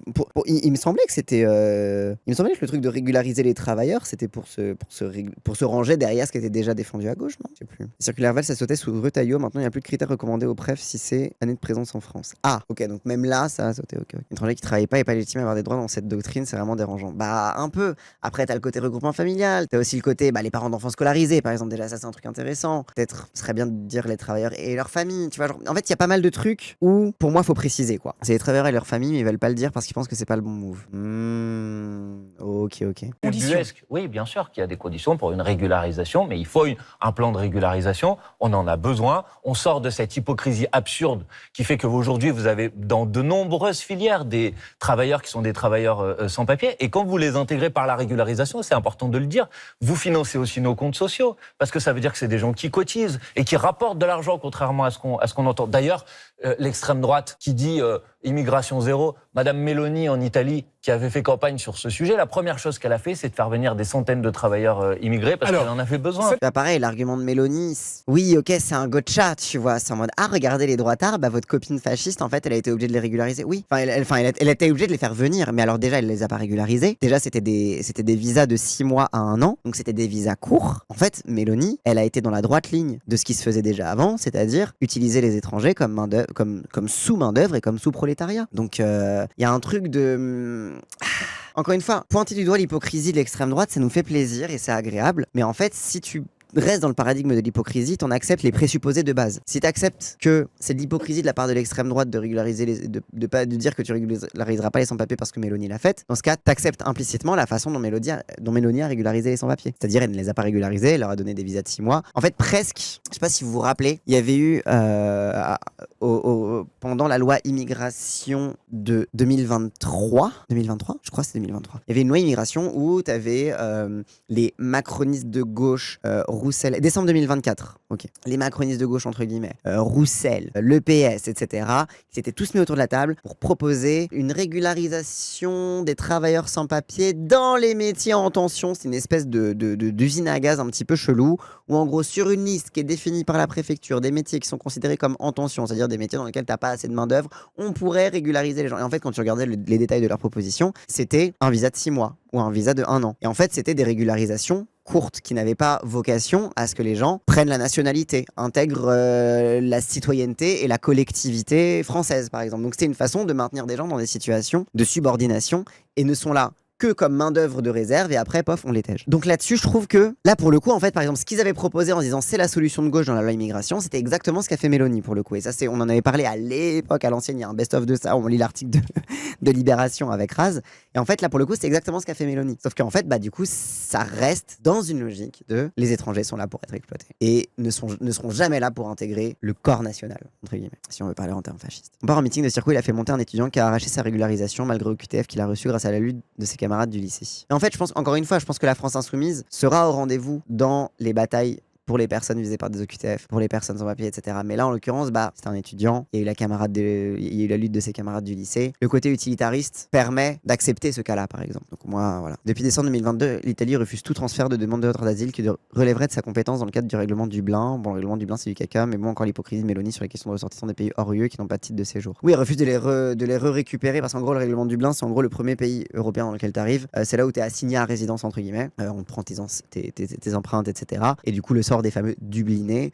il me semblait que c'était... Il me semblait que le truc de régulariser les travailleurs, c'était pour se ranger derrière ce qui était déjà défendu à gauche, non? Je sais plus. Circulaire Valls, ça sautait sous Retailleau. Maintenant, il n'y a plus de critères recommandés au préf si c'est année de présence en France. Ah, ok, donc même là, ça a sauté. Ok. Étranger qui travaille pas et pas légitime à avoir des droits dans cette doctrine, c'est vraiment dérangeant. Bah, un peu. Après, t'as le côté regroupement familial, t'as aussi le côté, les parents d'enfants scolarisés, par exemple. Déjà, ça, c'est un truc intéressant. Peut-être, ce serait bien de dire les travailleurs et leurs familles, tu vois. Genre, en fait, il y a pas mal de trucs où, pour moi, faut préciser, quoi. C'est les travailleurs et leurs familles, mais ils veulent pas le dire parce qu'ils pensent que c'est pas le bon move. Ok. Oui, bien sûr qu'il y a des conditions pour une régularisation, mais il faut un plan de régularisation. On en a besoin. On sort de cette hypocrisie absurde qui fait qu'aujourd'hui, vous avez dans de nombreuses filières des travailleurs qui sont des travailleurs sans papier. Et quand vous les intégrez par la régularisation, c'est important de le dire, vous financez aussi nos comptes sociaux, parce que ça veut dire que c'est des gens qui cotisent et qui rapportent de l'argent, contrairement à ce qu'on entend. D'ailleurs, l'extrême droite qui dit immigration zéro, Madame Meloni en Italie, qui avait fait campagne sur ce sujet, la première chose qu'elle a fait, c'est de faire venir des centaines de travailleurs immigrés parce qu'elle en avait besoin. Bah pareil, l'argument de Meloni, oui, ok, c'est un gotcha, tu vois, c'est en mode, regardez les droitards, votre copine fasciste, en fait, elle a été obligée de les régulariser. Oui, elle a été obligée de les faire venir, mais alors déjà, elle les a pas régularisés. Déjà, c'était des visas de 6 mois à 1 an, donc c'était des visas courts. En fait, Meloni, elle a été dans la droite ligne de ce qui se faisait déjà avant, c'est-à-dire utiliser les étrangers comme sous main-d'œuvre et comme sous prolétariat. Donc, il y a un truc de... Encore une fois, pointer du doigt l'hypocrisie de l'extrême droite, ça nous fait plaisir et c'est agréable. Mais en fait, si tu restes dans le paradigme de l'hypocrisie, t'en acceptes les présupposés de base. Si t'acceptes que c'est de l'hypocrisie de la part de l'extrême droite de régulariser de dire que tu régulariseras pas les sans-papiers parce que Mélanie l'a fait, dans ce cas, t'acceptes implicitement la façon dont Mélanie a régularisé les sans-papiers. C'est-à-dire, elle ne les a pas régularisés, elle leur a donné des visas de 6 mois. En fait, presque, je sais pas si vous vous rappelez, il y avait eu pendant la loi immigration de 2023, je crois que c'est 2023. Il y avait une loi immigration où t'avais les macronistes de gauche, Roussel, décembre 2024, ok. Les macronistes de gauche, entre guillemets, Roussel, le PS, etc., qui s'étaient tous mis autour de la table pour proposer une régularisation des travailleurs sans papier dans les métiers en tension. C'est une espèce d'usine à gaz un petit peu chelou, où en gros, sur une liste qui est définie par la préfecture, des métiers qui sont considérés comme en tension, c'est-à-dire des métiers dans lesquels t'as pas assez de main-d'œuvre, on pourrait régulariser les gens. Et en fait, quand tu regardais les détails de leur proposition, c'était un visa de 6 mois ou un visa de 1 an. Et en fait, c'était des régularisations courtes qui n'avaient pas vocation à ce que les gens prennent la nationalité, intègrent la citoyenneté et la collectivité française, par exemple. Donc c'était une façon de maintenir des gens dans des situations de subordination et ne sont là que comme main-d'œuvre de réserve et après, pof, on les tège. Donc là-dessus, je trouve que, là, pour le coup, en fait, par exemple, ce qu'ils avaient proposé en disant c'est la solution de gauche dans la loi immigration, c'était exactement ce qu'a fait Mélanie, pour le coup. Et ça, on en avait parlé à l'époque, à l'ancienne, il y a un best-of de ça, on lit l'article de libération avec Raz. Et en fait, là, pour le coup, c'est exactement ce qu'a fait Mélanie. Sauf qu'en fait, du coup, ça reste dans une logique de les étrangers sont là pour être exploités et ne seront jamais là pour intégrer le corps national, entre guillemets, si on veut parler en termes fascistes. On part en meeting de circo, il a fait monter un étudiant qui a arraché sa régularisation malgré au QTF qu'il a reçu grâce à la lutte de ses camarades du lycée. Et en fait, je pense, encore une fois, que la France insoumise sera au rendez-vous dans les batailles pour les personnes visées par des OQTF, pour les personnes sans papier, etc. Mais là, en l'occurrence, c'était un étudiant, il y a eu la lutte de ses camarades du lycée. Le côté utilitariste permet d'accepter ce cas-là, par exemple. Donc moi, voilà. Depuis décembre 2022, l'Italie refuse tout transfert de demande de droit d'asile qui relèverait de sa compétence dans le cadre du règlement de Dublin. Bon, le règlement de Dublin, c'est du caca, mais bon, encore l'hypocrisie de Mélanie sur les questions de ressortissants des pays hors UE qui n'ont pas de titre de séjour. Oui, elle refuse de les récupérer parce qu'en gros, le règlement de Dublin, c'est en gros le premier pays européen dans lequel tu arrives. C'est là où tu es assigné à résidence, entre guillemets. On te prend tes empreintes, etc. Et du coup, le sort des fameux Dublinés,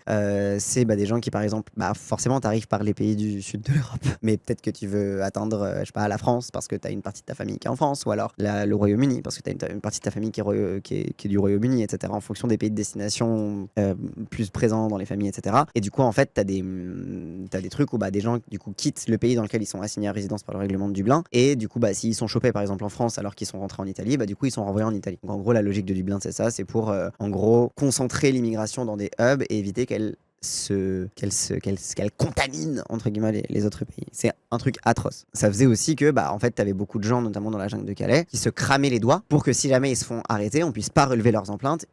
c'est des gens qui, par exemple, forcément, t'arrives par les pays du sud de l'Europe, mais peut-être que tu veux atteindre, je sais pas, la France parce que t'as une partie de ta famille qui est en France, ou alors le Royaume-Uni parce que t'as une partie de ta famille qui est du Royaume-Uni, etc. En fonction des pays de destination plus présents dans les familles, etc. Et du coup, en fait, t'as des trucs où des gens du coup quittent le pays dans lequel ils sont assignés à résidence par le règlement de Dublin, et du coup, s'ils sont chopés, par exemple, en France alors qu'ils sont rentrés en Italie, du coup, ils sont renvoyés en Italie. Donc, en gros, la logique de Dublin, c'est ça, c'est pour, en gros, concentrer l'immigration dans des hubs et éviter qu'elle contamine entre guillemets les autres pays. C'est un truc atroce. Ça faisait aussi que en fait t'avais beaucoup de gens, notamment dans la jungle de Calais, qui se cramaient les doigts pour que si jamais ils se font arrêter, on puisse pas relever leurs empreintes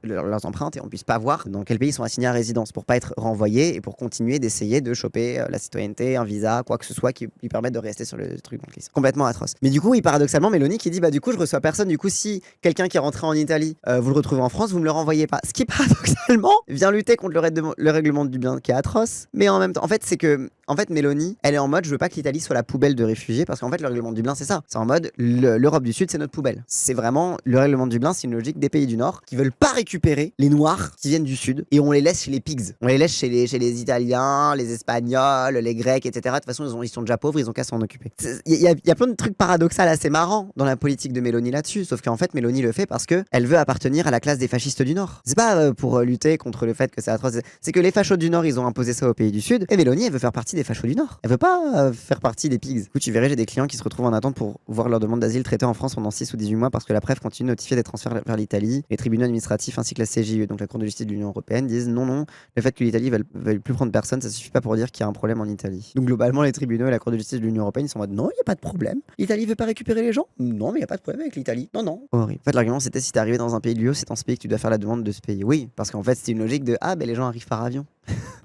et on puisse pas voir dans quel pays ils sont assignés à résidence pour pas être renvoyés et pour continuer d'essayer de choper la citoyenneté, un visa, quoi que ce soit qui lui permette de rester sur le truc. Donc c'est complètement atroce. Mais du coup, paradoxalement, Mélanie qui dit du coup je reçois personne, du coup si quelqu'un qui est rentré en Italie, vous le retrouvez en France, vous me le renvoyez pas. Ce qui paradoxalement vient lutter contre le règlement de Dublin qui est atroce, mais en même temps, en fait, c'est que Mélanie, elle est en mode je veux pas que l'Italie soit la poubelle de réfugiés parce qu'en fait, le règlement de Dublin, c'est ça. C'est en mode l'Europe du Sud, c'est notre poubelle. C'est vraiment le règlement de Dublin, c'est une logique des pays du Nord qui veulent pas récupérer les Noirs qui viennent du Sud et on les laisse chez les pigs. On les laisse chez les Italiens, les Espagnols, les Grecs, etc. De toute façon, ils sont déjà pauvres, ils ont qu'à s'en occuper. Il y a plein de trucs paradoxaux assez marrants dans la politique de Mélanie là-dessus, sauf qu'en fait, Mélanie le fait parce que elle veut appartenir à la classe des fascistes du Nord. C'est pas pour lutter contre le fait que c'est atroce. C'est que les fachos du Nord, ils ont imposé ça aux pays du Sud, et Mélanie, elle veut faire partie des fachos du Nord. Elle veut pas faire partie des pigs. Du coup, tu verrais, j'ai des clients qui se retrouvent en attente pour voir leur demande d'asile traitée en France pendant 6 ou 18 mois parce que la préfecture continue de notifier des transferts vers l'Italie. Les tribunaux administratifs ainsi que la CJUE, donc la Cour de justice de l'Union européenne, disent non, le fait que l'Italie veuille plus prendre personne, ça suffit pas pour dire qu'il y a un problème en Italie. Donc globalement, les tribunaux et la Cour de justice de l'Union européenne, ils sont en mode non, il y a pas de problème. L'Italie veut pas récupérer les gens? Non, mais il y a pas de problème avec l'Italie. Non. Horrible. En fait, l'argument c'était si t'es arrivé dans un pays de l'UE, c'est dans ce pays que tu dois faire la demande de ce pays. Oui, parce qu'en fait, c'est une logique de les gens arrivent par avion.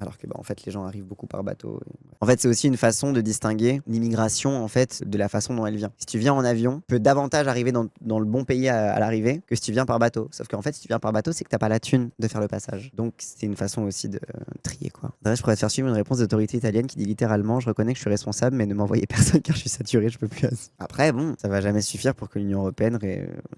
Alors que en fait les gens arrivent beaucoup par bateau. En fait c'est aussi une façon de distinguer l'immigration en fait de la façon dont elle vient. Si tu viens en avion, tu peux davantage arriver dans le bon pays à l'arrivée que si tu viens par bateau. Sauf qu'en fait si tu viens par bateau c'est que t'as pas la thune de faire le passage. Donc c'est une façon aussi de trier quoi. D'ailleurs, je pourrais te faire suivre une réponse d'autorité italienne qui dit littéralement je reconnais que je suis responsable mais ne m'envoyez personne car je suis saturé, je peux plus. Après bon, ça va jamais suffire pour que l'Union européenne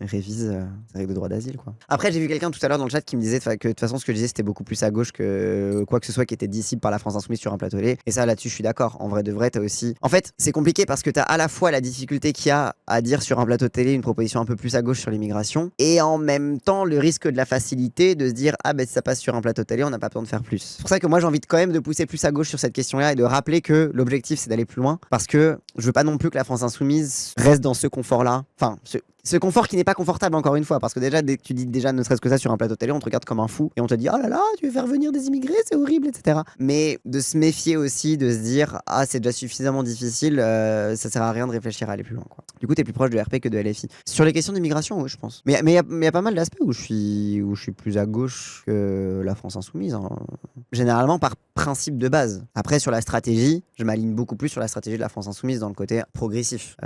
révise ses règles de droit d'asile quoi. Après j'ai vu quelqu'un tout à l'heure dans le chat qui me disait que de toute façon ce que je disais c'était beaucoup plus à gauche que quoi que ce soit qui était dissible par la France insoumise sur un plateau télé. Et ça, là-dessus, je suis d'accord. En vrai de vrai, t'as aussi... En fait, c'est compliqué parce que t'as à la fois la difficulté qu'il y a à dire sur un plateau télé une proposition un peu plus à gauche sur l'immigration et en même temps le risque de la facilité de se dire si ça passe sur un plateau télé, on n'a pas besoin de faire plus. C'est pour ça que moi, j'ai envie quand même de pousser plus à gauche sur cette question-là et de rappeler que l'objectif, c'est d'aller plus loin parce que je veux pas non plus que la France insoumise reste dans ce confort-là. Enfin, ce confort qui n'est pas confortable encore une fois parce que déjà dès que tu dis déjà ne serait-ce que ça sur un plateau télé on te regarde comme un fou et on te dit oh là là tu veux faire venir des immigrés c'est horrible etc. Mais de se méfier aussi de se dire c'est déjà suffisamment difficile ça sert à rien de réfléchir à aller plus loin quoi. Du coup t'es plus proche de RP que de LFI sur les questions d'immigration oui je pense mais il y a pas mal d'aspects où je suis plus à gauche que la France insoumise hein. Généralement par principe de base. Après sur la stratégie je m'aligne beaucoup plus sur la stratégie de la France insoumise dans le côté progressif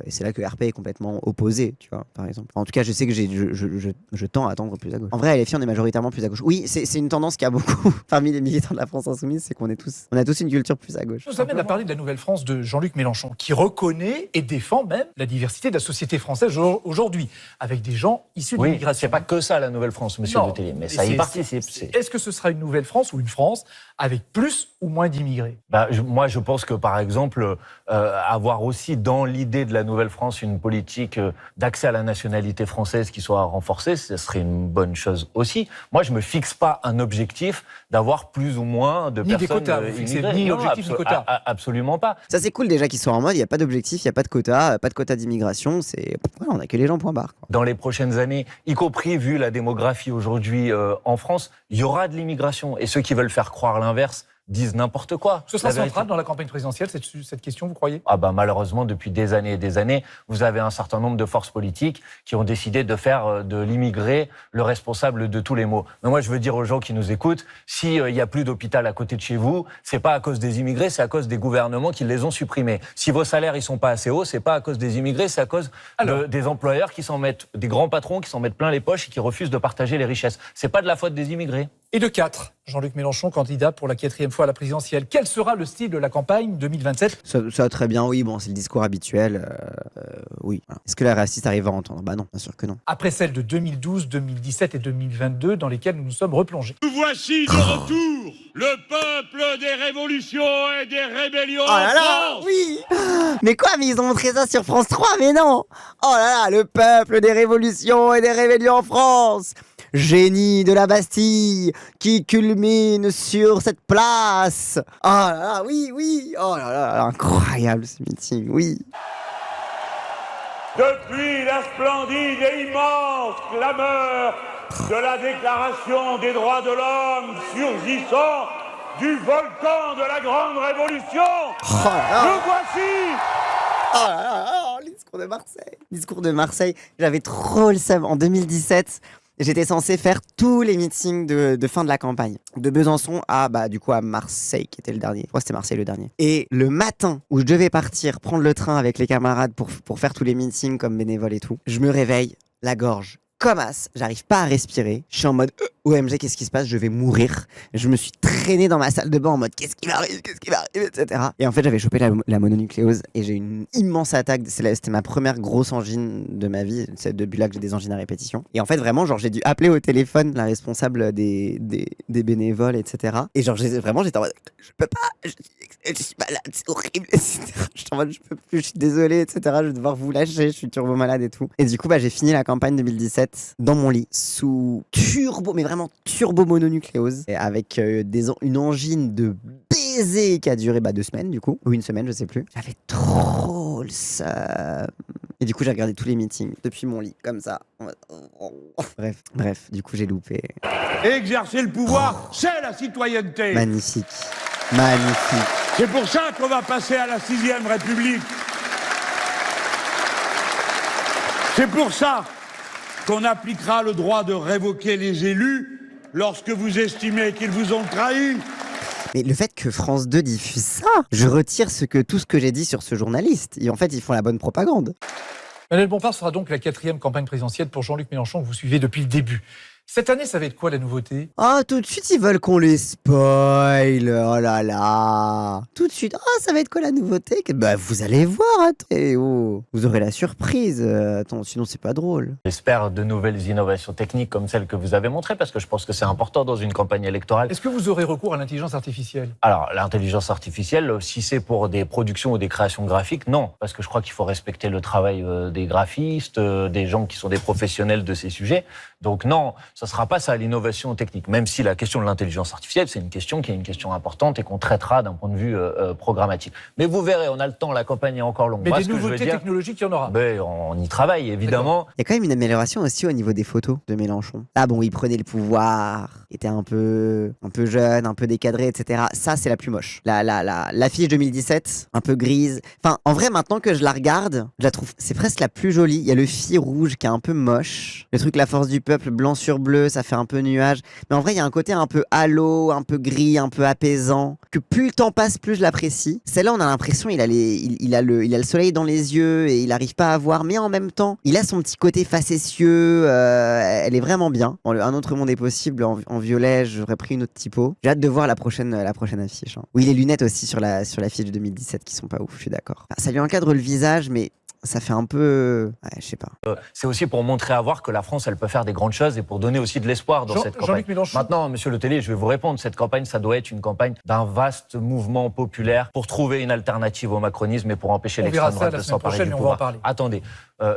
et c'est là que RP est complètement opposé tu vois, par exemple. En tout cas, je sais que je tends à tendre plus à gauche. En vrai, à LFI, on est majoritairement plus à gauche. Oui, c'est une tendance qu'il y a beaucoup parmi les militants de la France insoumise, c'est qu'on a tous une culture plus à gauche. Ça nous amène à parler de la Nouvelle-France de Jean-Luc Mélenchon, qui reconnaît et défend même la diversité de la société française aujourd'hui, avec des gens issus de l'immigration. C'est pas que ça, la Nouvelle-France, monsieur Letellier, mais ça y participe. Est-ce que ce sera une Nouvelle-France ou une France avec plus ou moins d'immigrés? Moi, je pense que, par exemple, avoir aussi dans l'idée de la Nouvelle-France une politique d'accès à la nationalité française qui soit renforcée, ce serait une bonne chose aussi. Moi, je me fixe pas un objectif d'avoir plus ou moins de personnes des quotas, vous fixez immigrées. ni Non, objectif ni quota. Absolument pas. Ça, c'est cool déjà qu'ils soient en mode, il n'y a pas d'objectif, il n'y a pas de quota d'immigration, on a que les gens, point barre. Quoi. Dans les prochaines années, y compris vu la démographie aujourd'hui en France, il y aura de l'immigration. Et ceux qui veulent faire croire l'inverse disent n'importe quoi. Ce sera central dans la campagne présidentielle, cette question, vous croyez? Malheureusement, depuis des années et des années, vous avez un certain nombre de forces politiques qui ont décidé de faire de l'immigré le responsable de tous les maux. Mais moi, je veux dire aux gens qui nous écoutent, s'il n'y a plus d'hôpital à côté de chez vous, c'est pas à cause des immigrés, c'est à cause des gouvernements qui les ont supprimés. Si vos salaires ils sont pas assez hauts, c'est pas à cause des immigrés, c'est à cause des employeurs qui s'en mettent, des grands patrons qui s'en mettent plein les poches et qui refusent de partager les richesses. C'est pas de la faute des immigrés. Et de 4, Jean-Luc Mélenchon, candidat pour la 4e fois à la présidentielle. Quel sera le style de la campagne 2027? Ça très bien, oui, bon, c'est le discours habituel, oui. Voilà. Est-ce que la raciste arrive à entendre? Non, bien sûr que non. Après celles de 2012, 2017 et 2022, dans lesquelles nous nous sommes replongés. Nous voici de retour, le peuple des révolutions et des rébellions Oh là là, en France. oui. Mais quoi, mais ils ont montré ça sur France 3, mais non. Oh là là, le peuple des révolutions et des rébellions en France. Génie de la Bastille qui culmine sur cette place. Oh là là, oui. Oh là là, incroyable ce meeting, oui. Depuis la splendide et immense clameur de la Déclaration des droits de l'homme surgissant du volcan de la Grande Révolution, Oh là là. nous voici. Oh là là, le discours de Marseille. Discours de Marseille, j'avais trop le seum. En 2017, j'étais censé faire tous les meetings de fin de la campagne. De Besançon à, du coup, à Marseille, qui était le dernier. Je crois que c'était Marseille le dernier. Et le matin où je devais partir, prendre le train avec les camarades pour faire tous les meetings comme bénévole et tout, je me réveille, la gorge comme as, j'arrive pas à respirer. Je suis en mode OMG, qu'est-ce qui se passe? Je vais mourir. Je me suis traîné dans ma salle de bain en mode qu'est-ce qui m'arrive, etc. Et en fait, j'avais chopé la mononucléose et j'ai eu une immense attaque. C'était ma première grosse angine de ma vie. C'est depuis là que j'ai des angines à répétition. Et en fait, vraiment, j'ai dû appeler au téléphone la responsable des bénévoles, etc. Et j'étais en mode je peux pas, je suis malade, c'est horrible, etc. J'étais en mode je peux plus, je suis désolé, etc. Je vais devoir vous lâcher, je suis turbo malade et tout. Et du coup, j'ai fini la campagne 2017 dans mon lit sous turbo mononucléose et avec une angine de baiser qui a duré 2 semaines du coup, ou 1 semaine, je sais plus. J'avais trop le seum. Et du coup, j'ai regardé tous les meetings depuis mon lit, comme ça. Bref, du coup, j'ai loupé. Exercer le pouvoir, c'est la citoyenneté. Magnifique. C'est pour ça qu'on va passer à la 6e République. C'est pour ça qu'on appliquera le droit de révoquer les élus lorsque vous estimez qu'ils vous ont trahi. Mais le fait que France 2 diffuse ça, je retire tout ce que j'ai dit sur ce journaliste. Et en fait, ils font la bonne propagande. Manuel Bompard sera donc la 4e campagne présidentielle pour Jean-Luc Mélenchon, que vous suivez depuis le début. Cette année, ça va être quoi la nouveauté? Tout de suite, ils veulent qu'on les spoil. Oh là là. Tout de suite. Ça va être quoi la nouveauté? Vous allez voir, vous aurez la surprise. Attends, sinon c'est pas drôle. J'espère de nouvelles innovations techniques comme celles que vous avez montrées, parce que je pense que c'est important dans une campagne électorale. Est-ce que vous aurez recours à l'intelligence artificielle? Alors, l'intelligence artificielle, si c'est pour des productions ou des créations graphiques, non. Parce que je crois qu'il faut respecter le travail des graphistes, des gens qui sont des professionnels de ces sujets. Donc non, ça ne sera pas ça l'innovation technique. Même si la question de l'intelligence artificielle, c'est une question qui est une question importante et qu'on traitera d'un point de vue programmatique. Mais vous verrez, on a le temps, la campagne est encore longue. Mais des nouveautés technologiques, il y en aura. Mais on y travaille, évidemment. Il y a quand même une amélioration aussi au niveau des photos de Mélenchon. Là, il prenait le pouvoir, il était un peu jeune, un peu décadré, etc. Ça, c'est la plus moche. L'affiche 2017, un peu grise. Enfin, en vrai, maintenant que je la regarde, je la trouve, c'est presque la plus jolie. Il y a le fil rouge qui est un peu moche. Le truc La Force du Peuple, blanc sur bleu, ça fait un peu nuage. Mais en vrai, il y a un côté un peu halo, un peu gris, un peu apaisant. Que plus le temps passe, plus je l'apprécie. Celle-là, on a l'impression il a le soleil dans les yeux et il n'arrive pas à voir. Mais en même temps, il a son petit côté facétieux. Elle est vraiment bien. Bon, Un autre monde est possible en violet. J'aurais pris une autre typo. J'ai hâte de voir la prochaine affiche. Oui, les lunettes aussi sur l'affiche de 2017 qui sont pas ouf. Je suis d'accord. Ça lui encadre le visage, mais ça fait un peu... Ouais, je sais pas. C'est aussi pour montrer à voir que la France, elle peut faire des grandes choses et pour donner aussi de l'espoir dans cette campagne. Jean-Luc Mélenchon. Maintenant, monsieur Le Tellier, je vais vous répondre, cette campagne, ça doit être une campagne d'un vaste mouvement populaire pour trouver une alternative au macronisme et pour empêcher l'extrême droite de s'emparer du pouvoir. Attendez,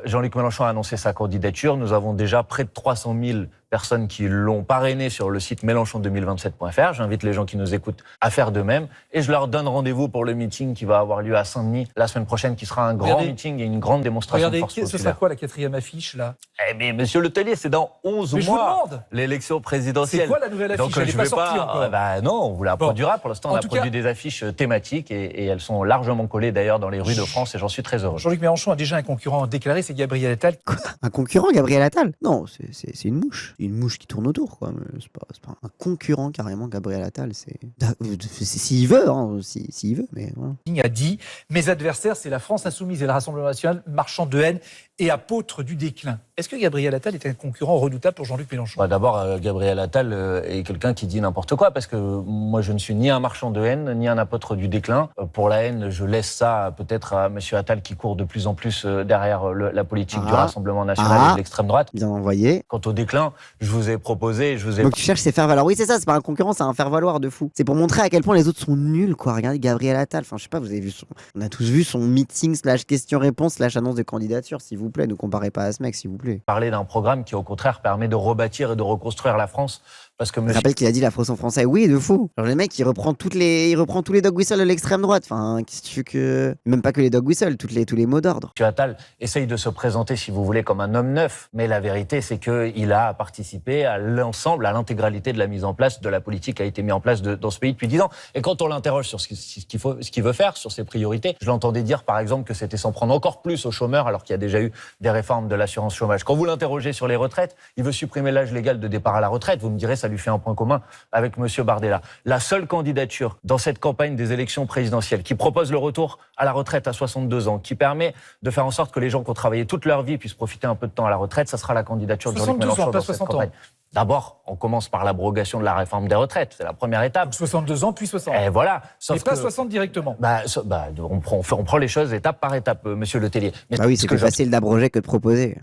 Jean-Luc Mélenchon a annoncé sa candidature. Nous avons déjà près de 300 000 personnes qui l'ont parrainé sur le site mélenchon2027.fr. J'invite les gens qui nous écoutent à faire de même. Et je leur donne rendez-vous pour le meeting qui va avoir lieu à Saint-Denis la semaine prochaine, qui sera un grand meeting et une grande démonstration de force populaire. Ce sera quoi la 4e affiche, là? Eh bien, monsieur Le Tellier, c'est dans 11 mois, l'élection présidentielle. C'est quoi la nouvelle affiche? Donc, Elle n'est pas sortie encore. Non, on vous la produira. Pour l'instant, on a produit des affiches thématiques et elles sont largement collées d'ailleurs dans les rues de France et j'en suis très heureux. Jean-Luc Mélenchon a déjà un concurrent déclaré, c'est Gabriel Attal. Quoi? Un concurrent, Gabriel Attal? Non, c'est une mouche. Une mouche qui tourne autour, quoi. C'est pas un concurrent, carrément, Gabriel Attal. S'il veut, hein, s'il veut, mais voilà. Il a dit « Mes adversaires, c'est la France insoumise et le Rassemblement national, marchand de haine et apôtre du déclin ». Est-ce que Gabriel Attal est un concurrent redoutable pour Jean-Luc Mélenchon? D'abord, Gabriel Attal est quelqu'un qui dit n'importe quoi, parce que moi, je ne suis ni un marchand de haine, ni un apôtre du déclin. Pour la haine, je laisse ça peut-être à M. Attal, qui court de plus en plus derrière la politique du Rassemblement national et de l'extrême droite. Bien envoyé. Quant au déclin, je vous ai proposé... Donc tu cherches ses faire-valoir. Oui, c'est ça, c'est pas un concurrent, c'est un faire-valoir de fou. C'est pour montrer à quel point les autres sont nuls, quoi. Regardez Gabriel Attal, enfin je sais pas, vous avez vu on a tous vu son meeting / question-réponse / annonce de candidature, s'il vous plaît, ne comparez pas à ce mec, s'il vous plaît. Parler d'un programme qui, au contraire, permet de rebâtir et de reconstruire la France. Parce que je rappelle qu'il a dit la France en français. Oui, de fou. Genre, le mec, il reprend tous les dog whistles de l'extrême droite. Enfin, qu'est-ce que tu veux que. Même pas que les dog whistles, tous les mots d'ordre. M. Attal essaye de se présenter, si vous voulez, comme un homme neuf. Mais la vérité, c'est qu'il a participé à l'ensemble, à l'intégralité de la mise en place de la politique qui a été mise en place dans ce pays depuis 10 ans. Et quand on l'interroge sur ce qu'il veut faire, sur ses priorités, je l'entendais dire, par exemple, que c'était s'en prendre encore plus aux chômeurs, alors qu'il y a déjà eu des réformes de l'assurance chômage. Quand vous l'interrogez sur les retraites, il veut supprimer l'âge légal de départ à la retraite. Vous me direz, ça lui fait un point commun avec M. Bardella. La seule candidature dans cette campagne des élections présidentielles qui propose le retour à la retraite à 62 ans, qui permet de faire en sorte que les gens qui ont travaillé toute leur vie puissent profiter un peu de temps à la retraite, ça sera la candidature de Jean-Luc Mélenchon dans cette campagne. D'abord, on commence par l'abrogation de la réforme des retraites. C'est la première étape. 62 ans, puis 60. Et voilà. Mais pas 60 directement. On prend les choses étape par étape, monsieur Le Tellier. Mais oui, c'est plus facile d'abroger que de proposer.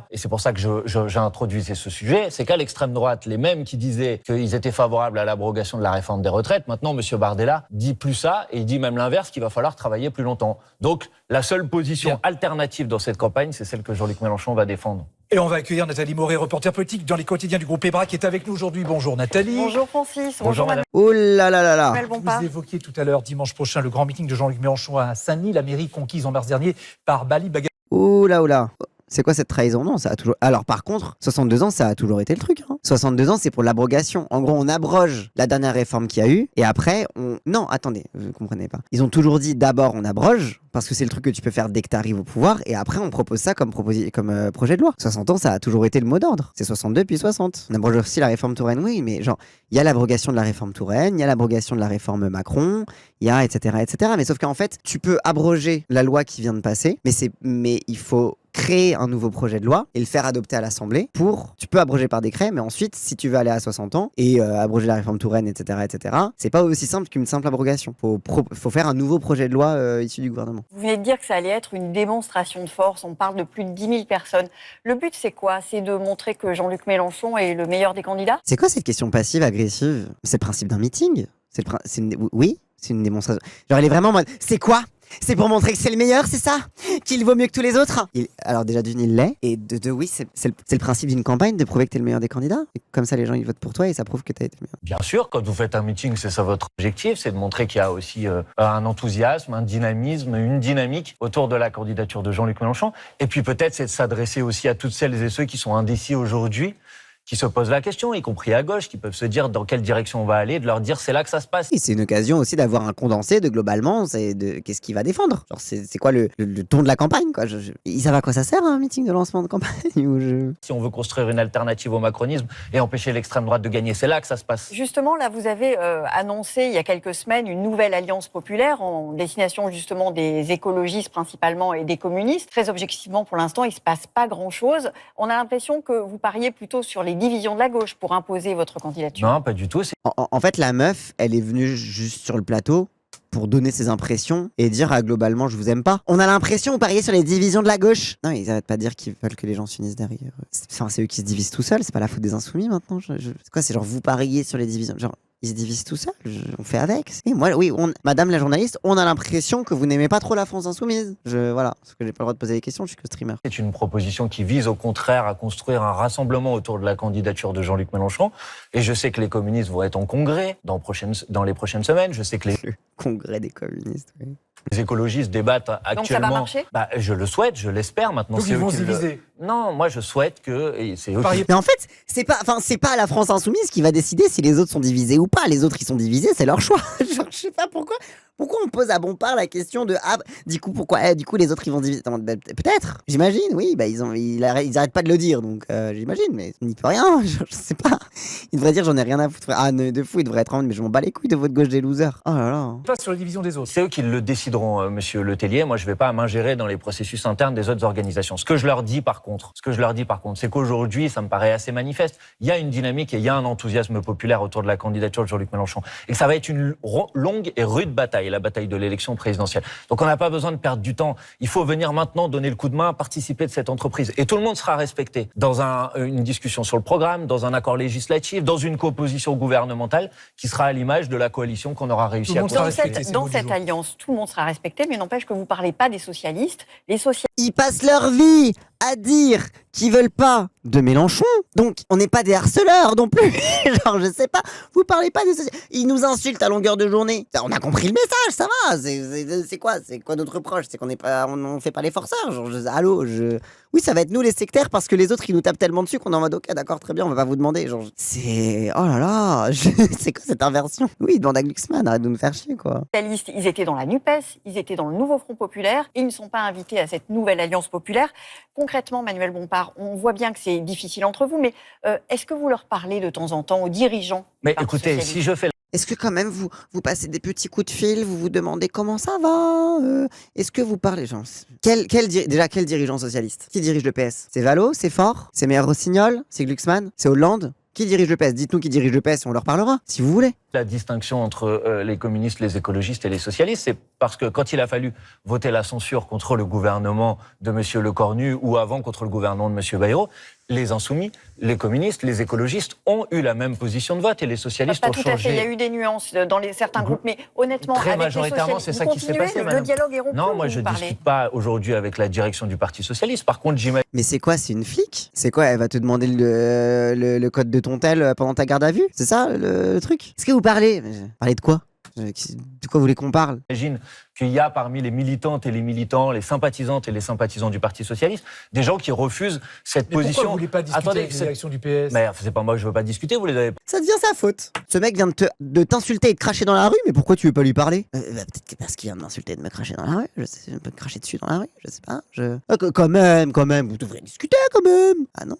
Et c'est pour ça que j'ai introduit ce sujet, c'est qu'à l'extrême droite, les mêmes qui disaient qu'ils étaient favorables à l'abrogation de la réforme des retraites, maintenant, monsieur Bardella dit plus ça, et il dit même l'inverse, qu'il va falloir travailler plus longtemps. Donc, la seule position alternative dans cette campagne, c'est celle que Jean-Luc Mélenchon va défendre. Et on va accueillir Nathalie Moret, reporter politique dans les quotidiens du groupe EBRA, qui est avec nous aujourd'hui. Bonjour Nathalie. Bonjour Francis. Bonjour madame. Oh là là là là. Vous évoquiez tout à l'heure, dimanche prochain, le grand meeting de Jean-Luc Mélenchon à Saint-Denis, la mairie conquise en mars dernier par Bali Baga. Oh là oh là. C'est quoi cette trahison? Non, ça a toujours... Alors par contre, 62 ans, ça a toujours été le truc. 62 ans, c'est pour l'abrogation. En gros, on abroge la dernière réforme qu'il y a eu, et après, on... Non, attendez, vous ne comprenez pas. Ils ont toujours dit, d'abord, on abroge, parce que c'est le truc que tu peux faire dès que tu arrives au pouvoir, et après, on propose ça comme projet de loi. 60 ans, ça a toujours été le mot d'ordre. C'est 62 puis 60. On abroge aussi la réforme Touraine, oui, mais genre, il y a l'abrogation de la réforme Touraine, il y a l'abrogation de la réforme Macron, il y a etc., etc. Mais sauf qu'en fait, tu peux abroger la loi qui vient de passer, mais il faut créer un nouveau projet de loi et le faire adopter à l'Assemblée tu peux abroger par décret, mais ensuite, si tu veux aller à 60 ans et abroger la réforme Touraine, etc., c'est pas aussi simple qu'une simple abrogation. Faut faire un nouveau projet de loi issu du gouvernement. Vous venez de dire que ça allait être une démonstration de force. On parle de plus de 10 000 personnes. Le but, c'est quoi? C'est de montrer que Jean-Luc Mélenchon est le meilleur des candidats? C'est quoi cette question passive, agressive? C'est le principe d'un meeting. Oui, c'est une démonstration. Genre, elle est vraiment en mode, c'est quoi? C'est pour montrer que c'est le meilleur, c'est ça? Qu'il vaut mieux que tous les autres? Alors déjà d'une, il l'est. Et de deux, oui, c'est le principe d'une campagne, de prouver que t'es le meilleur des candidats. Et comme ça, les gens, ils votent pour toi et ça prouve que t'as été le meilleur. Bien sûr, quand vous faites un meeting, c'est ça votre objectif, c'est de montrer qu'il y a aussi un enthousiasme, un dynamisme, une dynamique autour de la candidature de Jean-Luc Mélenchon. Et puis peut-être, c'est de s'adresser aussi à toutes celles et ceux qui sont indécis aujourd'hui, qui se posent la question, y compris à gauche, qui peuvent se dire dans quelle direction on va aller, de leur dire c'est là que ça se passe. Et c'est une occasion aussi d'avoir un condensé de globalement, qu'est-ce qu'il va défendre. Genre c'est quoi le ton de la campagne, quoi. Ils savent à quoi ça sert un meeting de lancement de campagne Si on veut construire une alternative au macronisme et empêcher l'extrême droite de gagner, c'est là que ça se passe. Justement, là, vous avez annoncé il y a quelques semaines une nouvelle alliance populaire en destination justement des écologistes principalement et des communistes. Très objectivement, pour l'instant, il ne se passe pas grand-chose. On a l'impression que vous pariez plutôt sur les divisions de la gauche pour imposer votre candidature. Non, pas du tout. En fait, la meuf, elle est venue juste sur le plateau. pour donner ses impressions et dire globalement je vous aime pas. On a l'impression, vous pariez sur les divisions de la gauche. Non, ils arrêtent pas de dire qu'ils veulent que les gens s'unissent derrière. C'est eux qui se divisent tout seuls, c'est pas la faute des insoumis maintenant. C'est quoi, c'est genre vous pariez sur les divisions, genre ils se divisent tout seuls, on fait avec. Et moi, oui, madame la journaliste, on a l'impression que vous n'aimez pas trop la France insoumise. Voilà, parce que j'ai pas le droit de poser des questions, je suis que streamer. C'est une proposition qui vise au contraire à construire un rassemblement autour de la candidature de Jean-Luc Mélenchon. Et je sais que les communistes vont être en congrès dans les prochaines semaines. Je sais que Le congrès des communistes, oui. les écologistes débattent actuellement. Donc ça va marcher ? Je le souhaite, je l'espère. Maintenant, Donc c'est ils eux vont qui se diviser. Non, moi je souhaite que et c'est eux qui... Pariez- Mais en fait, c'est pas la France insoumise qui va décider si les autres sont divisés ou pas. Les autres, ils sont divisés, c'est leur choix. Genre, je sais pas pourquoi on me pose à bon part la question de du coup pourquoi du coup les autres ils vont diviser. Peut-être, j'imagine, oui, ils arrêtent pas de le dire, donc j'imagine, mais on n'y peut rien. Je sais pas. Ils devraient dire j'en ai rien à foutre. De fou, ils devraient être en mode mais je m'en bats les couilles de votre gauche des losers. Oh là là. Pas sur la division des autres. C'est eux qui le décideront, monsieur Letellier. Moi, je ne vais pas m'ingérer dans les processus internes des autres organisations. Ce que je leur dis, par contre, c'est qu'aujourd'hui, ça me paraît assez manifeste. Il y a une dynamique et il y a un enthousiasme populaire autour de la candidature de Jean-Luc Mélenchon. Et que ça va être une longue et rude bataille, la bataille de l'élection présidentielle. Donc, on n'a pas besoin de perdre du temps. Il faut venir maintenant donner le coup de main, participer de cette entreprise. Et tout le monde sera respecté dans une discussion sur le programme, dans un accord législatif, dans une composition gouvernementale qui sera à l'image de la coalition qu'on aura réussi à construire. Dans cette alliance, tout le monde sera respecté, mais n'empêche que vous ne parlez pas des socialistes. Les socialistes... Ils passent leur vie à dire qu'ils veulent pas de Mélenchon. Donc, on n'est pas des harceleurs non plus. Genre, je sais pas. Vous parlez pas des socialistes. Ils nous insultent à longueur de journée. On a compris le message, ça va. C'est quoi notre reproche? C'est qu'on n'est pas, on fait pas les forceurs. Genre, oui, ça va être nous les sectaires parce que les autres ils nous tapent tellement dessus qu'on est en mode ok, d'accord, très bien, on va pas vous demander. Genre, oh là là, c'est quoi cette inversion? Oui, demande à Glucksmann, arrête de nous faire chier quoi. Les socialistes, ils étaient dans la NUPES, ils étaient dans le Nouveau Front Populaire, et ils ne sont pas invités à cette nouvelle alliance populaire. Concrètement, Manuel Bompard, on voit bien que c'est difficile entre vous, mais est-ce que vous leur parlez de temps en temps aux dirigeants? Mais écoutez, si je fais Est-ce que quand même vous passez des petits coups de fil, vous vous demandez comment ça va Est-ce que vous parlez genre, quel dirigeant socialiste? Qui dirige le PS? C'est Valo? C'est Faure? C'est Meyer Rossignol? C'est Glucksmann? C'est Hollande? Qui dirige le PS? Dites-nous qui dirige le PS et on leur parlera, si vous voulez. La distinction entre les communistes, les écologistes et les socialistes, c'est parce que quand il a fallu voter la censure contre le gouvernement de M. Lecornu ou avant contre le gouvernement de M. Bayrou, les insoumis, les communistes, les écologistes ont eu la même position de vote et les socialistes ont changé. Pas tout à fait, il y a eu des nuances dans certains groupes, mais honnêtement, très avec majoritairement, c'est ça qui s'est passé, le dialogue est rompu. Non, moi je ne discute pas aujourd'hui avec la direction du Parti socialiste. Par contre, j'imagine... Mais c'est quoi? C'est une flic? C'est quoi? Elle va te demander le code de ton tel pendant ta garde à vue? C'est ça le truc? Est-ce que vous parlez? Parlez de quoi? De quoi vous voulez qu'on parle? J'imagine qu'il y a parmi les militantes et les militants, les sympathisantes et les sympathisants du Parti socialiste, des gens qui refusent cette position. Pourquoi vous voulez pas discuter avec la direction du PS? Mais c'est pas moi que je veux pas discuter, vous les avez pas. Ça devient sa faute. Ce mec vient de t'insulter et de cracher dans la rue, mais pourquoi tu veux pas lui parler? Peut-être que parce qu'il vient de m'insulter et de me cracher dans la rue. Je sais, me cracher dessus dans la rue, je sais pas. Quand même, vous devrez discuter quand même. Ah non,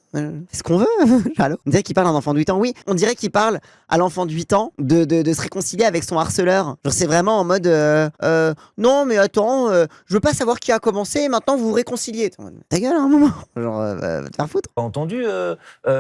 c'est ce qu'on veut. Allô? On dirait qu'il parle à un enfant de 8 ans. Oui, on dirait qu'il parle à l'enfant de 8 ans de se réconcilier avec son harceleur. Genre c'est vraiment en mode non mais attends, je veux pas savoir qui a commencé, maintenant vous vous réconciliez. Ta gueule à un moment. Genre va te faire foutre. Entendu,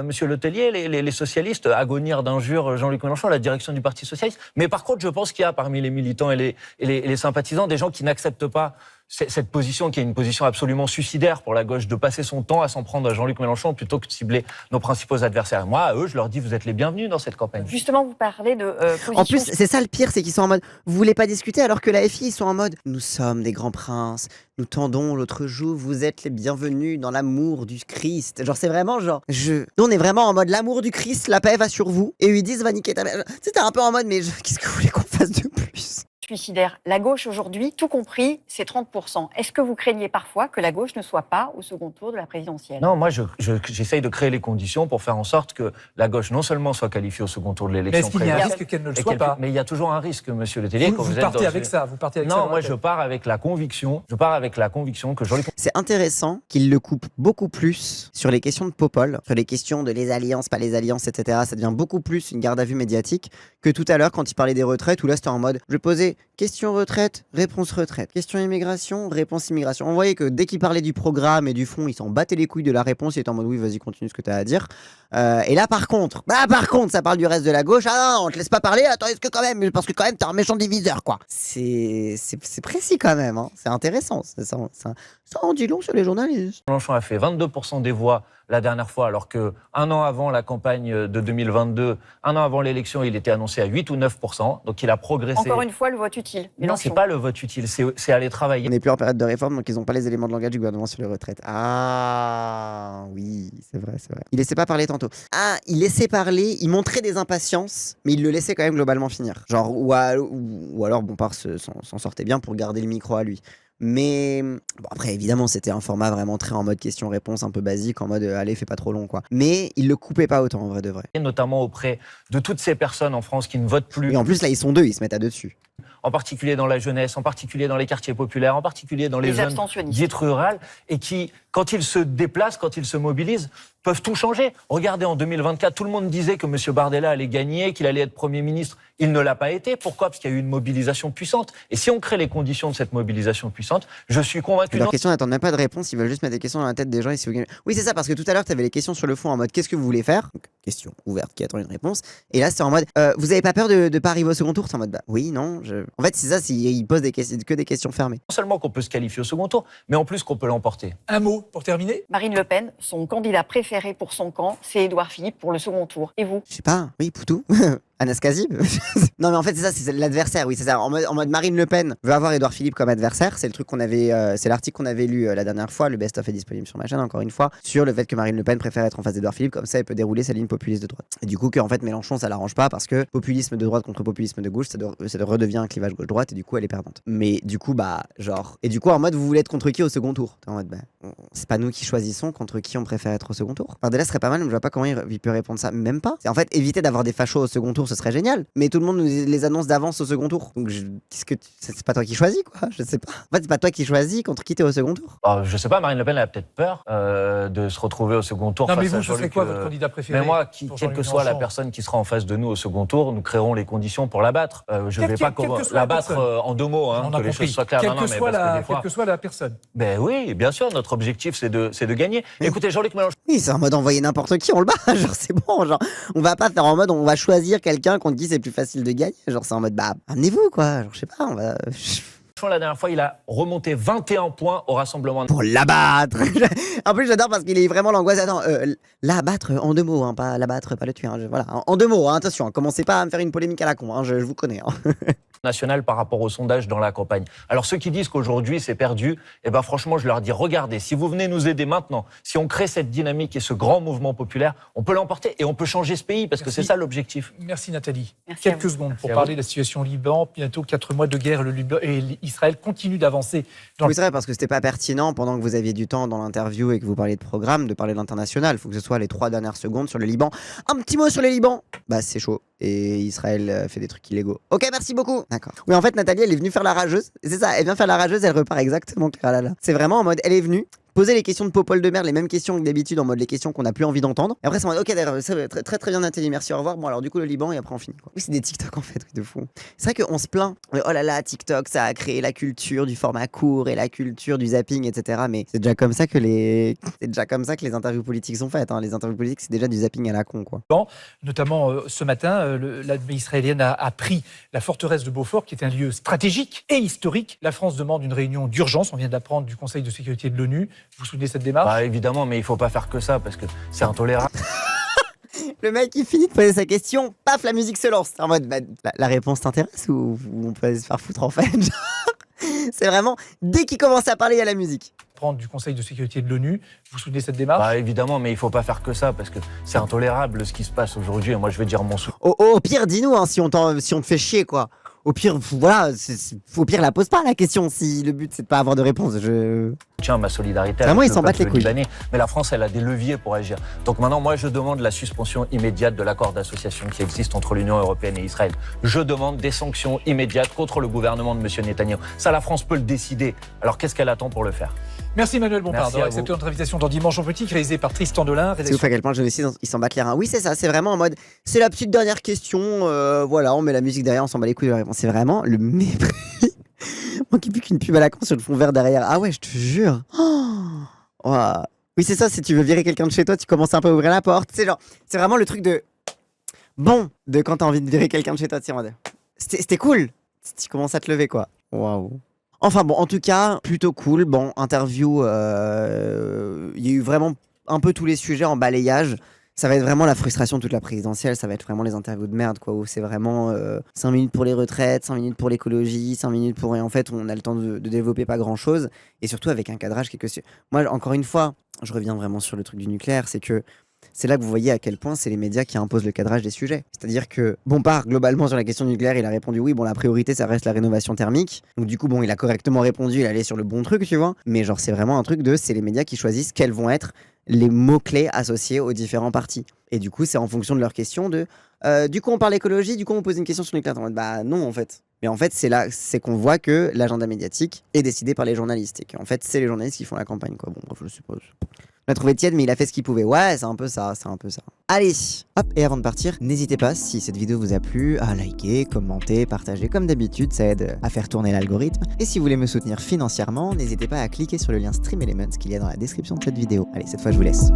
monsieur Letellier, les socialistes agonir d'injures Jean-Luc Mélenchon à la direction du Parti socialiste. Mais par contre, je pense qu'il y a parmi les militants et les sympathisants des gens qui n'acceptent pas cette position qui est une position absolument suicidaire pour la gauche, de passer son temps à s'en prendre à Jean-Luc Mélenchon plutôt que de cibler nos principaux adversaires. Moi, à eux, je leur dis, vous êtes les bienvenus dans cette campagne. Justement, vous parlez de position... En plus, c'est ça le pire, c'est qu'ils sont en mode, vous voulez pas discuter, alors que la FI, ils sont en mode, nous sommes des grands princes, nous tendons l'autre joue, vous êtes les bienvenus dans l'amour du Christ. Genre, c'est vraiment genre, nous, on est vraiment en mode, l'amour du Christ, la paix va sur vous, et ils disent, va niquer ta mère. C'était un peu en mode, mais qu'est-ce que vous voulez qu'on fasse de plus? Suicidaire. La gauche aujourd'hui, tout compris, c'est 30%. Est-ce que vous craignez parfois que la gauche ne soit pas au second tour de la présidentielle? Non, moi j'essaye de créer les conditions pour faire en sorte que la gauche non seulement soit qualifiée au second tour de l'élection présidentielle. Mais est-ce qu'il y a un risque qu'elle ne le soit pas? Mais il y a toujours un risque, monsieur Letellier. Vous partez avec ça, vous partez avec ça. Non, moi je pars avec la conviction que Jean-Luc... C'est intéressant qu'il le coupe beaucoup plus sur les questions de Popol, sur les questions de les alliances, pas les alliances, etc. Ça devient beaucoup plus une garde à vue médiatique que tout à l'heure quand il parlait des retraites où là c'était en mode, je vais poser question retraite, réponse retraite. Question immigration, réponse immigration. On voyait que dès qu'il parlait du programme et du fond, il s'en battait les couilles de la réponse. Il était en mode oui, vas-y, continue ce que tu as à dire. Et là, par contre, ça parle du reste de la gauche. Ah non, on te laisse pas parler. Attends, est-ce que quand même, parce que quand même, t'es un méchant diviseur, quoi. C'est précis quand même. Hein. C'est intéressant. Ça en dit long sur les journalistes. Mélenchon a fait 22% des voix la dernière fois, alors que un an avant la campagne de 2022, un an avant l'élection, il était annoncé à 8 ou 9%. Donc il a progressé. Encore une fois, le vote utile. Non, c'est pas le vote utile, c'est aller travailler. On n'est plus en période de réforme, donc ils n'ont pas les éléments de langage du gouvernement sur les retraites. Ah oui, c'est vrai. Il laissait pas parler tantôt. Ah, il laissait parler, il montrait des impatiences, mais il le laissait quand même globalement finir. Genre, ou alors Bompard s'en sortait bien pour garder le micro à lui. Mais bon, après, évidemment, c'était un format vraiment très en mode question-réponse, un peu basique, en mode allez, fais pas trop long, quoi. Mais il le coupait pas autant, en vrai de vrai. Et notamment auprès de toutes ces personnes en France qui ne votent plus. Et en plus, là, ils sont deux, ils se mettent à deux dessus. En particulier dans la jeunesse, en particulier dans les quartiers populaires, en particulier dans les zones dites rurales, et qui, quand ils se déplacent, quand ils se mobilisent, peuvent tout changer. Regardez, en 2024, tout le monde disait que M. Bardella allait gagner, qu'il allait être Premier ministre. Il ne l'a pas été. Pourquoi ? Parce qu'il y a eu une mobilisation puissante. Et si on crée les conditions de cette mobilisation puissante, je suis convaincu... Leurs questions n'attendent même pas de réponse, ils veulent juste mettre des questions dans la tête des gens. Oui, c'est ça, parce que tout à l'heure, tu avais les questions sur le fond en mode qu'est-ce que vous voulez faire ? Donc, question ouverte qui attend une réponse. Et là, c'est en mode vous avez pas peur de pas arriver au second tour ? C'est en mode oui, non. En fait, c'est ça, ils posent que des questions fermées. Non seulement qu'on peut se qualifier au second tour, mais en plus qu'on peut l'emporter. Un mot pour terminer ? Marine Le Pen, son candidat préféré pour son camp, c'est Édouard Philippe pour le second tour. Et vous ? Je sais pas, oui, Poutou. Anas Kazib. Non, mais en fait, c'est ça, c'est l'adversaire, oui, c'est ça. En mode Marine Le Pen veut avoir Édouard Philippe comme adversaire. C'est le truc c'est l'article qu'on avait lu la dernière fois. Le best-of est disponible sur ma chaîne, encore une fois, sur le fait que Marine Le Pen préfère être en face d'Édouard Philippe, comme ça, elle peut dérouler sa ligne populiste de droite. Et du coup, qu'en fait, Mélenchon, ça l'arrange pas parce que populisme de droite contre populisme de gauche, ça redevient un clivage gauche-droite et du coup, elle est perdante. Mais du coup, et du coup, en mode, vous voulez être contre qui au second tour ? En mode, c'est pas nous qui choisissons contre qui on préfère être au second tour. Bardella serait pas mal, mais je vois pas comment il peut répondre ça. Même pas. C'est en fait, éviter d'avoir des fachos au second tour, ce serait génial. Mais tout le monde nous les annonce d'avance au second tour. Donc, c'est pas toi qui choisis, quoi. Je sais pas. En fait, c'est pas toi qui choisis contre qui t'es au second tour. Je sais pas, Marine Le Pen a peut-être peur de se retrouver au second tour. Non, mais vous, ce serait quoi votre candidat préféré ? Mais moi, quelle que soit la personne qui sera en face de nous au second tour, nous créerons les conditions pour l'abattre. Je vais pas la battre en deux mots, hein, que les choses soient claires. Quelle que soit la personne. Ben oui, bien sûr, notre objectif, c'est de gagner. Oui. Écoutez, Jean-Luc Mélenchon... Oui, c'est en mode envoyer n'importe qui, on le bat. Genre, c'est bon, genre, on va pas faire en mode on va choisir quelqu'un contre qui c'est plus facile de gagner. Genre, c'est en mode amenez-vous, quoi. Genre, je sais pas, on va... La dernière fois, il a remonté 21 points au Rassemblement. Pour l'abattre. En plus, j'adore parce qu'il est vraiment l'angoisse. Attends, l'abattre en deux mots, hein, pas l'abattre, pas le tuer. Hein, voilà, en deux mots, hein, attention, commencez pas à me faire une polémique à la con, hein, je vous connais. Hein. National par rapport au sondage dans la campagne. Alors ceux qui disent qu'aujourd'hui c'est perdu, franchement je leur dis regardez, si vous venez nous aider maintenant, si on crée cette dynamique et ce grand mouvement populaire, on peut l'emporter et on peut changer ce pays parce que c'est ça l'objectif. Merci Nathalie. Merci Quelques secondes pour parler de la situation au Liban. Bientôt 4 mois de guerre, le Liban et Israël continuent d'avancer. Oui, c'est vrai parce que c'était pas pertinent pendant que vous aviez du temps dans l'interview et que vous parliez de programme, de parler de l'international. Il faut que ce soit les 3 dernières secondes sur le Liban. Un petit mot sur le Liban. C'est chaud. Et Israël fait des trucs illégaux. Ok, merci beaucoup. D'accord. Oui, en fait, Nathalie, elle est venue faire la rageuse. C'est ça, elle vient faire la rageuse, elle repart exactement Clara là. C'est vraiment en mode, elle est venue poser les questions de Popol de mer, les mêmes questions que d'habitude, en mode les questions qu'on n'a plus envie d'entendre. Et après, c'est en mode, ok, d'accord, très, très très bien Nathalie, merci, au revoir. Bon, alors du coup, le Liban, et après on finit, quoi. Oui, c'est des TikTok en fait, oui, de fou. C'est vrai qu'on se plaint, oh là là, TikTok, ça a créé la culture du format court et la culture du zapping, etc. Mais c'est déjà comme ça que les interviews politiques sont faites. Hein. Les interviews politiques, c'est déjà du zapping à la con, quoi. Notamment ce matin, l'armée israélienne a pris la forteresse de Beaufort, qui est un lieu stratégique et historique. La France demande une réunion d'urgence, on vient d'apprendre du Conseil de sécurité de l'ONU. Vous soutenez cette démarche ? Évidemment, mais il ne faut pas faire que ça, parce que c'est intolérable. Le mec, il finit de poser sa question, paf, la musique se lance. En mode, la réponse t'intéresse ou on peut se faire foutre en fait. C'est vraiment, dès qu'il commence à parler, il y a la musique. Prendre du Conseil de sécurité de l'ONU, vous soutenez cette démarche ? Évidemment, mais il ne faut pas faire que ça, parce que c'est intolérable ce qui se passe aujourd'hui, et moi je vais dire mon soutien. Au pire, dis-nous, hein, si on te fait chier, quoi. Au pire, voilà, au pire, la pose pas la question si le but c'est de pas avoir de réponse. soutien, ma solidarité Vraiment, avec ils s'en le battent les peuple couilles. libanais. Mais la France, elle a des leviers pour agir. Donc maintenant, moi, je demande la suspension immédiate de l'accord d'association qui existe entre l'Union européenne et Israël. Je demande des sanctions immédiates contre le gouvernement de M. Netanyahou. Ça, la France peut le décider. Alors qu'est-ce qu'elle attend pour le faire? Merci Emmanuel Bompard Merci d'avoir à accepté vous. notre invitation dans Dimanche en Petit, réalisé par Tristan Delin. C'est ouf à quel point le génocide, ils s'en battent les reins. Oui, c'est ça, c'est vraiment en mode, c'est la petite dernière question, voilà, on met la musique derrière, on s'en bat les couilles de la réponse. C'est vraiment le mépris. Moi qui plus qu'une pub à la con sur le fond vert derrière. Ah ouais, je te jure. Oh. Ouah. Oui, c'est ça, si tu veux virer quelqu'un de chez toi, tu commences un peu à ouvrir la porte. C'est genre, c'est vraiment le truc de. Bon, de quand t'as envie de virer quelqu'un de chez toi, tu sais, en mode, c'était cool. Tu commences à te lever, quoi. Waouh. Enfin bon, en tout cas, plutôt cool. Bon, interview, il y a eu vraiment un peu tous les sujets en balayage. Ça va être vraiment la frustration de toute la présidentielle, ça va être vraiment les interviews de merde, quoi, où c'est vraiment 5 minutes pour les retraites, 5 minutes pour l'écologie, 5 minutes pour... Et en fait, on a le temps de développer pas grand-chose, et surtout avec un cadrage qui est que... Moi, encore une fois, je reviens vraiment sur le truc du nucléaire, c'est que c'est là que vous voyez à quel point c'est les médias qui imposent le cadrage des sujets. C'est-à-dire que Bompard, globalement, sur la question du nucléaire, il a répondu oui, bon, la priorité, ça reste la rénovation thermique. Donc du coup, bon, il a correctement répondu, il allait sur le bon truc, tu vois. Mais genre, c'est vraiment un truc de, c'est les médias qui choisissent quels vont être les mots-clés associés aux différents partis. Et du coup, c'est en fonction de leurs questions de... du coup, on parle écologie, du coup, on pose une question sur le nucléaire. En mode, bah non, en fait. Mais en fait, c'est là, c'est qu'on voit que l'agenda médiatique est décidé par les journalistes. Et qu'en fait, c'est les journalistes qui font la campagne, quoi. Bon, bref, je suppose. On l'a trouvé tiède, mais il a fait ce qu'il pouvait. Ouais, c'est un peu ça, c'est un peu ça. Allez, hop, et avant de partir, n'hésitez pas, si cette vidéo vous a plu, à liker, commenter, partager. Comme d'habitude, ça aide à faire tourner l'algorithme. Et si vous voulez me soutenir financièrement, n'hésitez pas à cliquer sur le lien Stream Elements qu'il y a dans la description de cette vidéo. Allez, cette fois, je vous laisse.